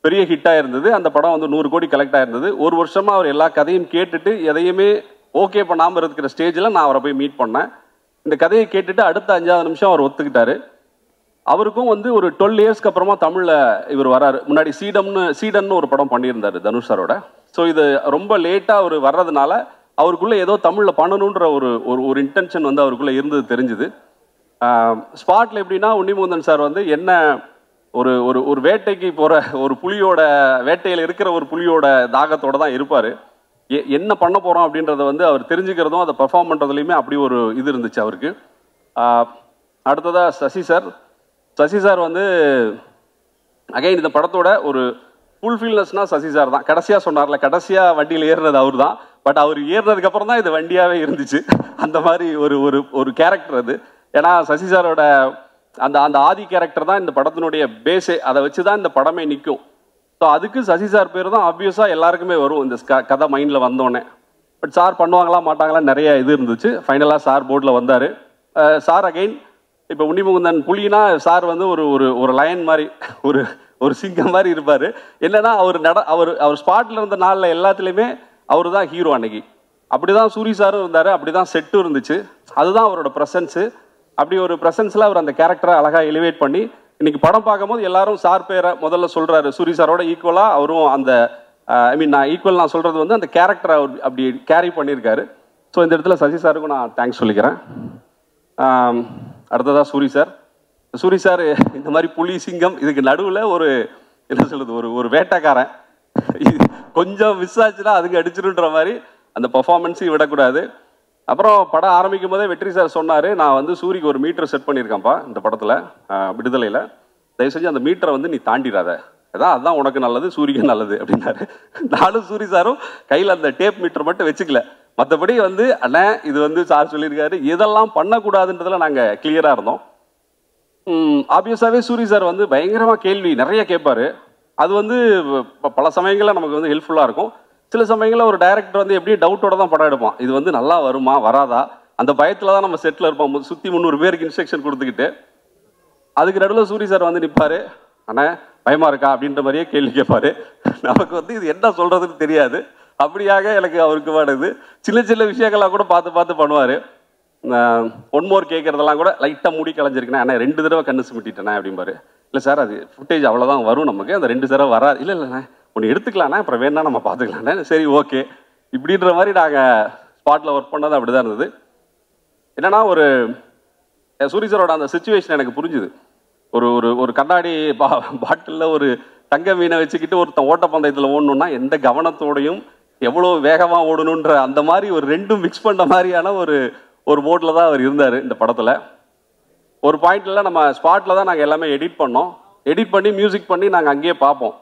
பெரிய ஹிட்டாக இருந்தது. அந்த படம் வந்து 100 கோடி கலெக்ட் ஆயிருந்தது. ஒரு வருஷமாக அவர் எல்லா கதையும் கேட்டுட்டு எதையுமே ஓகே பண்ணாமல் இருக்கிற ஸ்டேஜில் நான் அவரை போய் மீட் பண்ணேன். இந்த கதையை கேட்டுட்டு அடுத்த 5வது நிமிஷம் அவர் ஒத்துக்கிட்டாரு. அவருக்கும் வந்து ஒரு 12 இயர்ஸ்க்கு அப்புறமா தமிழில் இவர் வராரு. முன்னாடி சீடன்னு ஒரு படம் பண்ணியிருந்தார் தனுஷ் சாரோட. ஸோ இது ரொம்ப லேட்டாக அவர் வர்றதுனால அவருக்குள்ளே ஏதோ தமிழில் பண்ணணுன்ற ஒரு இன்டென்ஷன் வந்து அவருக்குள்ளே இருந்தது தெரிஞ்சுது. ஸ்பாட்டில் எப்படின்னா, உன்னிமுகுந்தன் சார் வந்து என்ன ஒரு வேட்டைக்கு போகிற ஒரு புலியோட வேட்டையில் இருக்கிற ஒரு புலியோட தாகத்தோடு தான் இருப்பார். என்ன பண்ண போகிறோம் அப்படின்றத வந்து அவர் தெரிஞ்சுக்கிறதும் அதை பெர்ஃபார்ம் பண்ணுறதுலையுமே அப்படி ஒரு இது இருந்துச்சு அவருக்கு. அடுத்ததாக சசி சார் வந்து அகைன் இந்த படத்தோட ஒரு ஃபுல்ஃபில்னஸ்னா சசி சார் தான். கடைசியாக சொன்னார்ல, கடைசியாக வண்டியில் ஏறுறது அவர் தான். பட் அவர் ஏறுனதுக்கு அப்புறம் தான் இது வண்டியாகவே இருந்துச்சு. அந்த மாதிரி ஒரு கேரக்டர் அது. ஏன்னா சசி சாரோட அந்த ஆதி கேரக்டர் தான் இந்த படத்தினுடைய பேஸே. அதை வச்சு தான் இந்த படமே நிற்கும். ஸோ அதுக்கு சசி சார் பேர் தான் ஆப்வியஸாக எல்லாருக்குமே வரும் இந்த கதை மைண்டில் வந்தோடனே. பட் சார் பண்ணுவாங்களா மாட்டாங்களா நிறைய இது இருந்துச்சு. ஃபைனலாக சார் போர்டில் வந்தார். சார் அகைன் இப்போ உன்னிமுகுந்தன் புலினா சார் வந்து ஒரு லயன் மாதிரி, ஒரு சிங்கம் மாதிரி இருப்பார். என்னன்னா அவர் ஸ்பாட்டில் இருந்த நாளில் எல்லாத்துலேயுமே அவர் தான் ஹீரோ. அன்னைக்கு அப்படி தான் சூரி சாரும் இருந்தார், அப்படி தான் செட்டும் இருந்துச்சு. அதுதான் அவரோட ப்ரெசன்ஸு. அப்படி ஒரு ப்ரெசன்ஸில் அவர் அந்த கேரக்டரை அழகாக எலிவேட் பண்ணி இன்னைக்கு படம் பார்க்கும்போது எல்லாரும் சார் பேரை முதல்ல சொல்கிறாரு. சூரி சாரோட ஈக்குவலாக அவரும் அந்த நான் ஈக்குவல் நான் சொல்கிறது வந்து அந்த கேரக்டரை அவர் அப்படி கேரி பண்ணியிருக்காரு. ஸோ இந்த இடத்துல சசி சாருக்கும் நான் தேங்க்ஸ் சொல்லிக்கிறேன். அடுத்ததாக சூரி சார் இந்த மாதிரி புலி சிங்கம் இதுக்கு நடுவில் ஒரு என்ன சொல்கிறது ஒரு வேட்டைக்காரன் கொஞ்சம் மிஸ் ஆச்சுன்னா அதுக்கு அடிச்சிருன்ற மாதிரி அந்த பர்ஃபார்மன்ஸையும் விடக்கூடாது. அப்புறம் படம் ஆரம்பிக்கும் போதே வெற்றி சார் சொன்னார், நான் வந்து சூரிக்கு ஒரு மீட்டர் செட் பண்ணியிருக்கேன்ப்பா இந்த படத்தில் விடுதலையில், தயவு செஞ்சு அந்த மீட்டரை வந்து நீ தாண்டிடாத, அதுதான் உனக்கு நல்லது, சூரிக்கு நல்லது அப்படின்னாரு. நானும் சூரி சாரும் கையில் அந்த டேப் மீட்டர் மட்டும் வச்சுக்கல, மற்றபடி வந்து அண்ணே இது வந்து சார் சொல்லியிருக்காரு, இதெல்லாம் பண்ணக்கூடாதுன்றதுல நாங்கள் கிளியராக இருந்தோம். ஆப்வியஸாகவே சூரி சார் வந்து பயங்கரமாக கேள்வி நிறைய கேட்பார். அது வந்து பல சமயங்களில் நமக்கு வந்து ஹெல்ப்ஃபுல்லாக இருக்கும். சில சமயங்களில் ஒரு டைரக்டர் வந்து எப்படி டவுட்டோட தான் படம் எடுப்பான், இது வந்து நல்லா வருமா வராதா அந்த பயத்தில் தான் நம்ம செட்டில் இருப்போம், சுற்றி 300 பேருக்கு இன்ஸ்ட்ரக்ஷன் கொடுத்துக்கிட்டு. அதுக்கு நடுவில் சூரி சார் வந்து நிற்பார், அண்ணா பயமாக இருக்கா அப்படின்ற மாதிரியே கேள்வி கேட்பார். நமக்கு வந்து இது என்ன சொல்கிறதுன்னு தெரியாது. அப்படியாக எனக்கு அவருக்கு வாடுது சின்ன சின்ன விஷயங்கள்லாம் கூட பார்த்து பண்ணுவார். ஒன் மோர் கேட்குறதெல்லாம் கூட லைட்டாக மூடி கலைஞ்சிருக்கேன், ஆனால் 2 தடவை கண்ணு சுமிட்டிட்டேனே அப்படிம்பாரு. இல்லை சார் அது ஃபுட்டேஜ் அவ்வளோதான் வரும் நமக்கு, அந்த 2 தடவை வராது. இல்லைண்ணே ஒன்று எடுத்துக்கலாண்ணே, அப்புறம் வேணா நம்ம பார்த்துக்கலாண்ணே. சரி ஓகே இப்படின்ற மாதிரி நாங்கள் ஸ்பாட்டில் ஒர்க் பண்ணது அப்படி தான் இருந்தது. என்னன்னா ஒரு சூரி சாரோட அந்த சுச்சுவேஷன் எனக்கு புரிஞ்சுது. ஒரு கண்ணாடி பாட்டிலில் ஒரு தங்க மீனை வச்சுக்கிட்டு ஒருத்தன் ஓட்டப்பந்தயத்தில் ஓடணுன்னா எந்த கவனத்தோடையும் எவ்வளோ வேகமாக ஓடணுன்ற அந்த மாதிரி ஒரு 2 மிக்ஸ் பண்ண மாதிரியான ஒரு மோட்டில் தான் அவர் இருந்தார் இந்த படத்தில். ஒரு பாயிண்ட்ல நம்ம ஸ்பாட்டில் தான் நாங்கள் எல்லாமே எடிட் பண்ணி மியூசிக் பண்ணி நாங்கள் அங்கேயே பார்ப்போம்.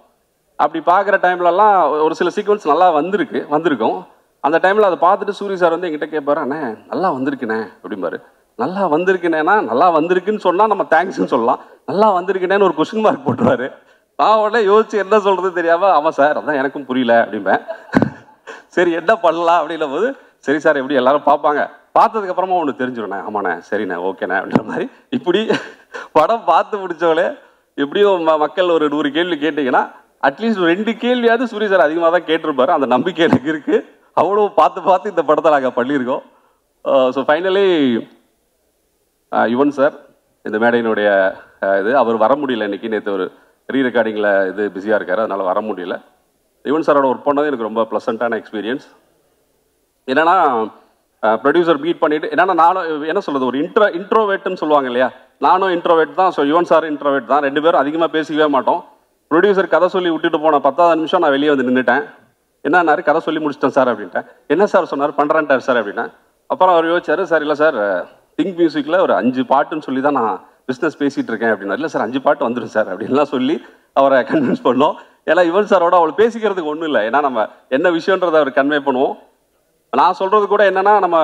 அப்படி பார்க்குற டைம்லலாம் ஒரு சில சீக்வன்ஸ் நல்லா வந்திருக்கும். அந்த டைமில் அதை பார்த்துட்டு சூரி சார் வந்து என்கிட்ட கேட்பாரு, அண்ணே நல்லா வந்திருக்குண்ணே அப்படிம்பாரு. நல்லா வந்திருக்குனேன்னா நல்லா வந்திருக்குன்னு சொன்னால் நம்ம தேங்க்ஸ்ன்னு சொல்லலாம், நல்லா வந்திருக்குனேன்னு ஒரு கொஸ்டின் மார்க் போட்டுருவாரு. நான் உடனே யோசிச்சு என்ன சொல்கிறது தெரியாமல், ஆமாம் சார் அதான் எனக்கும் புரியல அப்படிம்பேன். சரி என்ன பண்ணலாம் அப்படின்னும் போது, சரி சார் எப்படி எல்லாரும் பார்ப்பாங்க, பார்த்ததுக்கப்புறமா ஒன்று தெரிஞ்சிடுண்ணே, ஆமாண்ணே சரிண்ணே ஓகேண்ணே அப்படின்ற மாதிரி. இப்படி படம் பார்த்து முடித்தவளே எப்படியும் மக்கள் ஒரு 100 கேள்வி கேட்டிங்கன்னா அட்லீஸ்ட் 2 கேள்வியாவது சூரி சார் அதிகமாக தான் கேட்டிருப்பாரு. அந்த நம்பிக்கை எனக்கு இருக்குது. அவ்வளோ பார்த்து இந்த படத்தை நாங்கள் பண்ணியிருக்கோம். ஸோ ஃபைனலி யுவன் சார் இந்த மேடையினுடைய அவர் வர முடியல இன்னைக்கு, நேற்று ஒரு ரீரெக்கார்டிங்கில் பிஸியாக இருக்கார், அதனால் வர முடியல. யுவன் சாரோட ஒர்க் பண்ணது எனக்கு ரொம்ப ப்ளசண்ட்டான எக்ஸ்பீரியன்ஸ். என்னன்னா ப்ரொடியூசர் பீட் பண்ணிட்டு, என்னன்னா நானும் என்ன சொல்கிறது ஒரு இன்ட்ரோவேட்னு சொல்லுவாங்க இல்லையா, நானும் இன்ட்ரோவேட் தான். ஸோ யுவன் சார் இன்ட்ரோவேட் தான், 2 பேரும் அதிகமாக பேசிக்கவே மாட்டோம். ப்ரொடியூசர் கதை சொல்லி விட்டுட்டு போன 10வது நிமிஷம் நான் வெளியே வந்து நின்றுட்டேன். என்னன்னாரு, கதை சொல்லி முடிச்சிட்டேன் சார் அப்படின்ட்டேன். என்ன சார் சொன்னார், பண்ணுறேன்ட்டார் சார் அப்படின்னா. அப்புறம் அவர் யோசிச்சார், சார் இல்லை சார் திங்க் மியூசிக்கில் ஒரு 5 பாட்டுன்னு சொல்லி தான் நான் பிஸ்னஸ் பேசிகிட்டு இருக்கேன் அப்படின்னா. இல்லை சார் 5 பாட்டு வந்துடும் சார் அப்படின்லாம் சொல்லி அவரை கன்வின்ஸ் பண்ணோம். ஏன்னா யுவன் சாரோட அவள் பேசிக்கிறதுக்கு ஒன்றும் இல்லை, ஏன்னா நம்ம என்ன விஷயன்றதை அவர் கன்வே பண்ணுவோம். நான் சொல்கிறது கூட என்னென்னா, நம்ம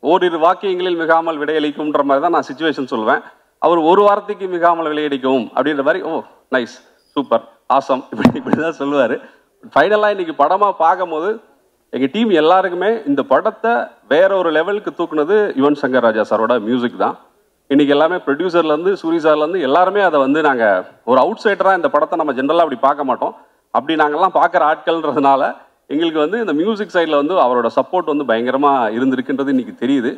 ஓரிரு வாக்கியங்களில் மிகாமல் விடையளிக்கும்ன்ற மாதிரி தான் நான் சிச்சுவேஷன் சொல்லுவேன். அவர் ஒரு வாரத்துக்கு மிகாமல் விளையடிக்கும் அப்படின்ற மாதிரி, ஓ நைஸ் சூப்பர் ஆசம் இப்படி தான் சொல்லுவார். ஃபைனலாக இன்றைக்கி படமாக பார்க்கும்போது எங்கள் டீம் எல்லாருக்குமே இந்த படத்தை வேற ஒரு லெவலுக்கு தூக்குனது யுவன் சங்கர் ராஜா சாரோட மியூசிக் தான். இன்றைக்கி எல்லாமே ப்ரொடியூசர்லேருந்து சூரி சார்லேருந்து எல்லாருமே அதை வந்து நாங்கள் ஒரு அவுட் சைடராக இந்த படத்தை நம்ம ஜென்ரலாக அப்படி பார்க்க மாட்டோம். அப்படி நாங்கள்லாம் பார்க்குற ஆட்கள்ன்றதுனால எங்களுக்கு வந்து இந்த மியூசிக் சைடில் வந்து அவரோட சப்போர்ட் வந்து பயங்கரமாக இருந்திருக்குன்றது இன்றைக்கி தெரியுது.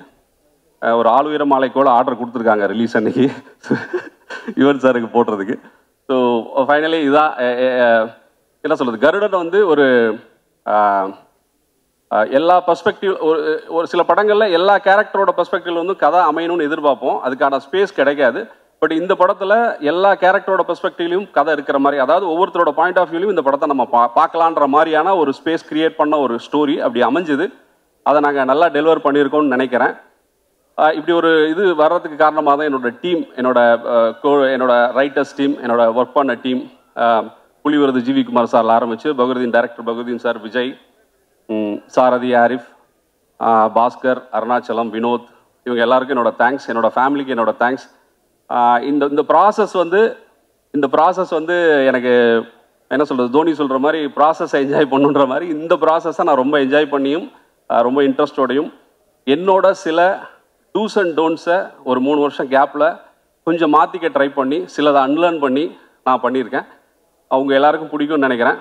ஒரு ஆளுயர மாலைக்கோட ஆர்டர் கொடுத்துருக்காங்க ரிலீஸ் அன்னைக்கு யுவன் சாருக்கு போடுறதுக்கு. ஸோ ஃபைனலி இதான் என்ன சொல்கிறது, கருடன் வந்து ஒரு எல்லா பர்ஸ்பெக்டிவ் ஒரு சில படங்களில் எல்லா கேரக்டரோட பர்ஸ்பெக்டிவ் வந்து கதை அமையணும்னு எதிர்பார்ப்போம், அதுக்கான ஸ்பேஸ் கிடைக்காது. பட் இந்த படத்தில் எல்லா கேரக்டரோட பெர்ஸ்பெக்டிவ்லையும் கதை இருக்கிற மாதிரி, அதாவது ஒவ்வொருத்தரோட பாயிண்ட் ஆஃப் வியூலையும் இந்த படத்தை நம்ம பார்க்கலான்ற மாதிரியான ஒரு ஸ்பேஸ் கிரியேட் பண்ண ஒரு ஸ்டோரி அப்படி அமைஞ்சுது. அதை நாங்கள் நல்லா டெலிவர் பண்ணியிருக்கோம்னு நினைக்கிறேன். இப்படி ஒரு இது வர்றதுக்கு காரணமாக தான் என்னோட டீம், என்னோட ரைட்டர்ஸ் டீம், என்னோட ஒர்க் பண்ண டீம், புலிவரது ஜிவி குமார் சார்ல ஆரம்பிச்சு பகவதீன் டைரக்டர் பகவதீன் சார், விஜய், சாரதி, ஆரிஃப், பாஸ்கர், அருணாச்சலம், வினோத், இவங்க எல்லாருக்கும் என்னோட தேங்க்ஸ். என்னோட ஃபேமிலிக்கு என்னோட தேங்க்ஸ். இந்த ப்ராசஸ் வந்து எனக்கு என்ன சொல்கிறது, தோனி சொல்கிற மாதிரி ப்ராசஸை என்ஜாய் பண்ணுன்ற மாதிரி இந்த ப்ராசஸை நான் ரொம்ப என்ஜாய் பண்ணியும் ரொம்ப இன்ட்ரெஸ்டோடையும் என்னோட சில டூஸ் அண்ட் டோன்ட்ஸை ஒரு 3 வருஷம் கேப்பில் கொஞ்சம் மாற்றிக்க ட்ரை பண்ணி சிலதை அன்லேர்ன் பண்ணி நான் பண்ணியிருக்கேன். அவங்க எல்லாருக்கும் பிடிக்கும்னு நினைக்கிறேன்.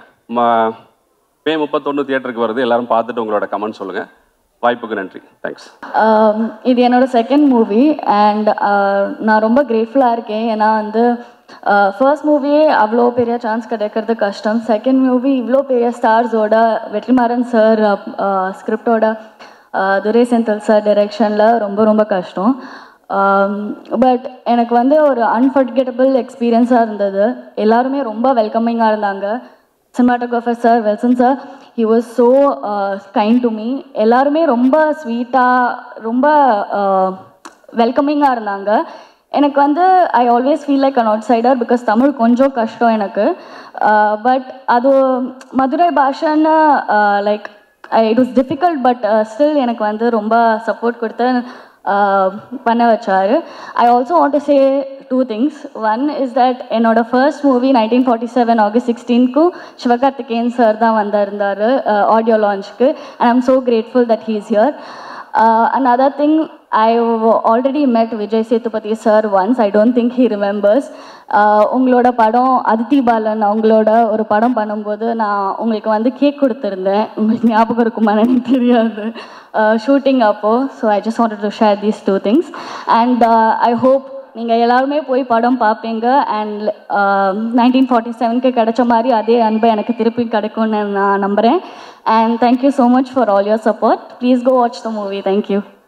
மே 31 தியேட்டருக்கு வருது, எல்லாரும் பார்த்துட்டு உங்களோட கமெண்ட் சொல்லுங்கள். வாய்ப்புக்கு நன்றி, தேங்க்ஸ். இது என்னோட செகண்ட் மூவி அண்ட் நான் ரொம்ப கிரேட்ஃபுல்லாக இருக்கேன். ஏன்னா வந்து ஃபர்ஸ்ட் மூவியே அவ்வளோ பெரிய சான்ஸ் கிடைக்கிறது கஷ்டம். செகண்ட் மூவி இவ்வளோ பெரிய ஸ்டார்ஸோட, வெற்றிமாறன் சார் ஸ்கிரிப்டோட துரை செந்தில் சார் டைரக்ஷனில் ரொம்ப ரொம்ப கஷ்டம். பட் எனக்கு வந்து ஒரு அன்ஃபர்கெட்டபிள் எக்ஸ்பீரியன்ஸாக இருந்தது. எல்லாருமே ரொம்ப வெல்கமிங்காக இருந்தாங்க. Cinematographer sir, Welson sir, he was so kind to me. எல்லாருமே ரொம்ப ஸ்வீட்டாக, ரொம்ப வெல்கமிங்காக இருந்தாங்க. எனக்கு வந்து I always feel like an outsider because Tamil கொஞ்சம் கஷ்டம் எனக்கு. பட் அது மதுரை பாஷைன்னு like it was difficult, but still எனக்கு வந்து ரொம்ப சப்போர்ட் கொடுத்து பண்ண வச்சார். I also want to say 2 things. One is that என்னோட ஃபர்ஸ்ட் மூவி 1947 ஆகஸ்ட் 16க்கு சிவகார்த்திகேயன் சார் தான் வந்திருந்தார் ஆடியோ லான்ச்சுக்கு. And I am so grateful that he is here. Another thing, I've already met Vijay Sethupathi sir once. I don't think he remembers. உங்களோட படம் அதித்தி பாலன் அவங்களோட ஒரு படம் பண்ணும்போது நான் உங்களுக்கு வந்து கேக் கொடுத்துருந்தேன். உங்களுக்கு ஞாபகம் இருக்குமான்னு எனக்கு தெரியாது, ஷூட்டிங் அப்போ. So I just wanted to share these 2 things. And I hope நீங்கள் எல்லாருமே போய் படம் பார்ப்பீங்க. அண்ட் 1947க்கு கிடைச்ச மாதிரி அதே அன்பை எனக்கு திருப்பி கிடைக்கும்னு நான் நம்புகிறேன். And thank you so much for all your support. Please go watch the movie. Thank you.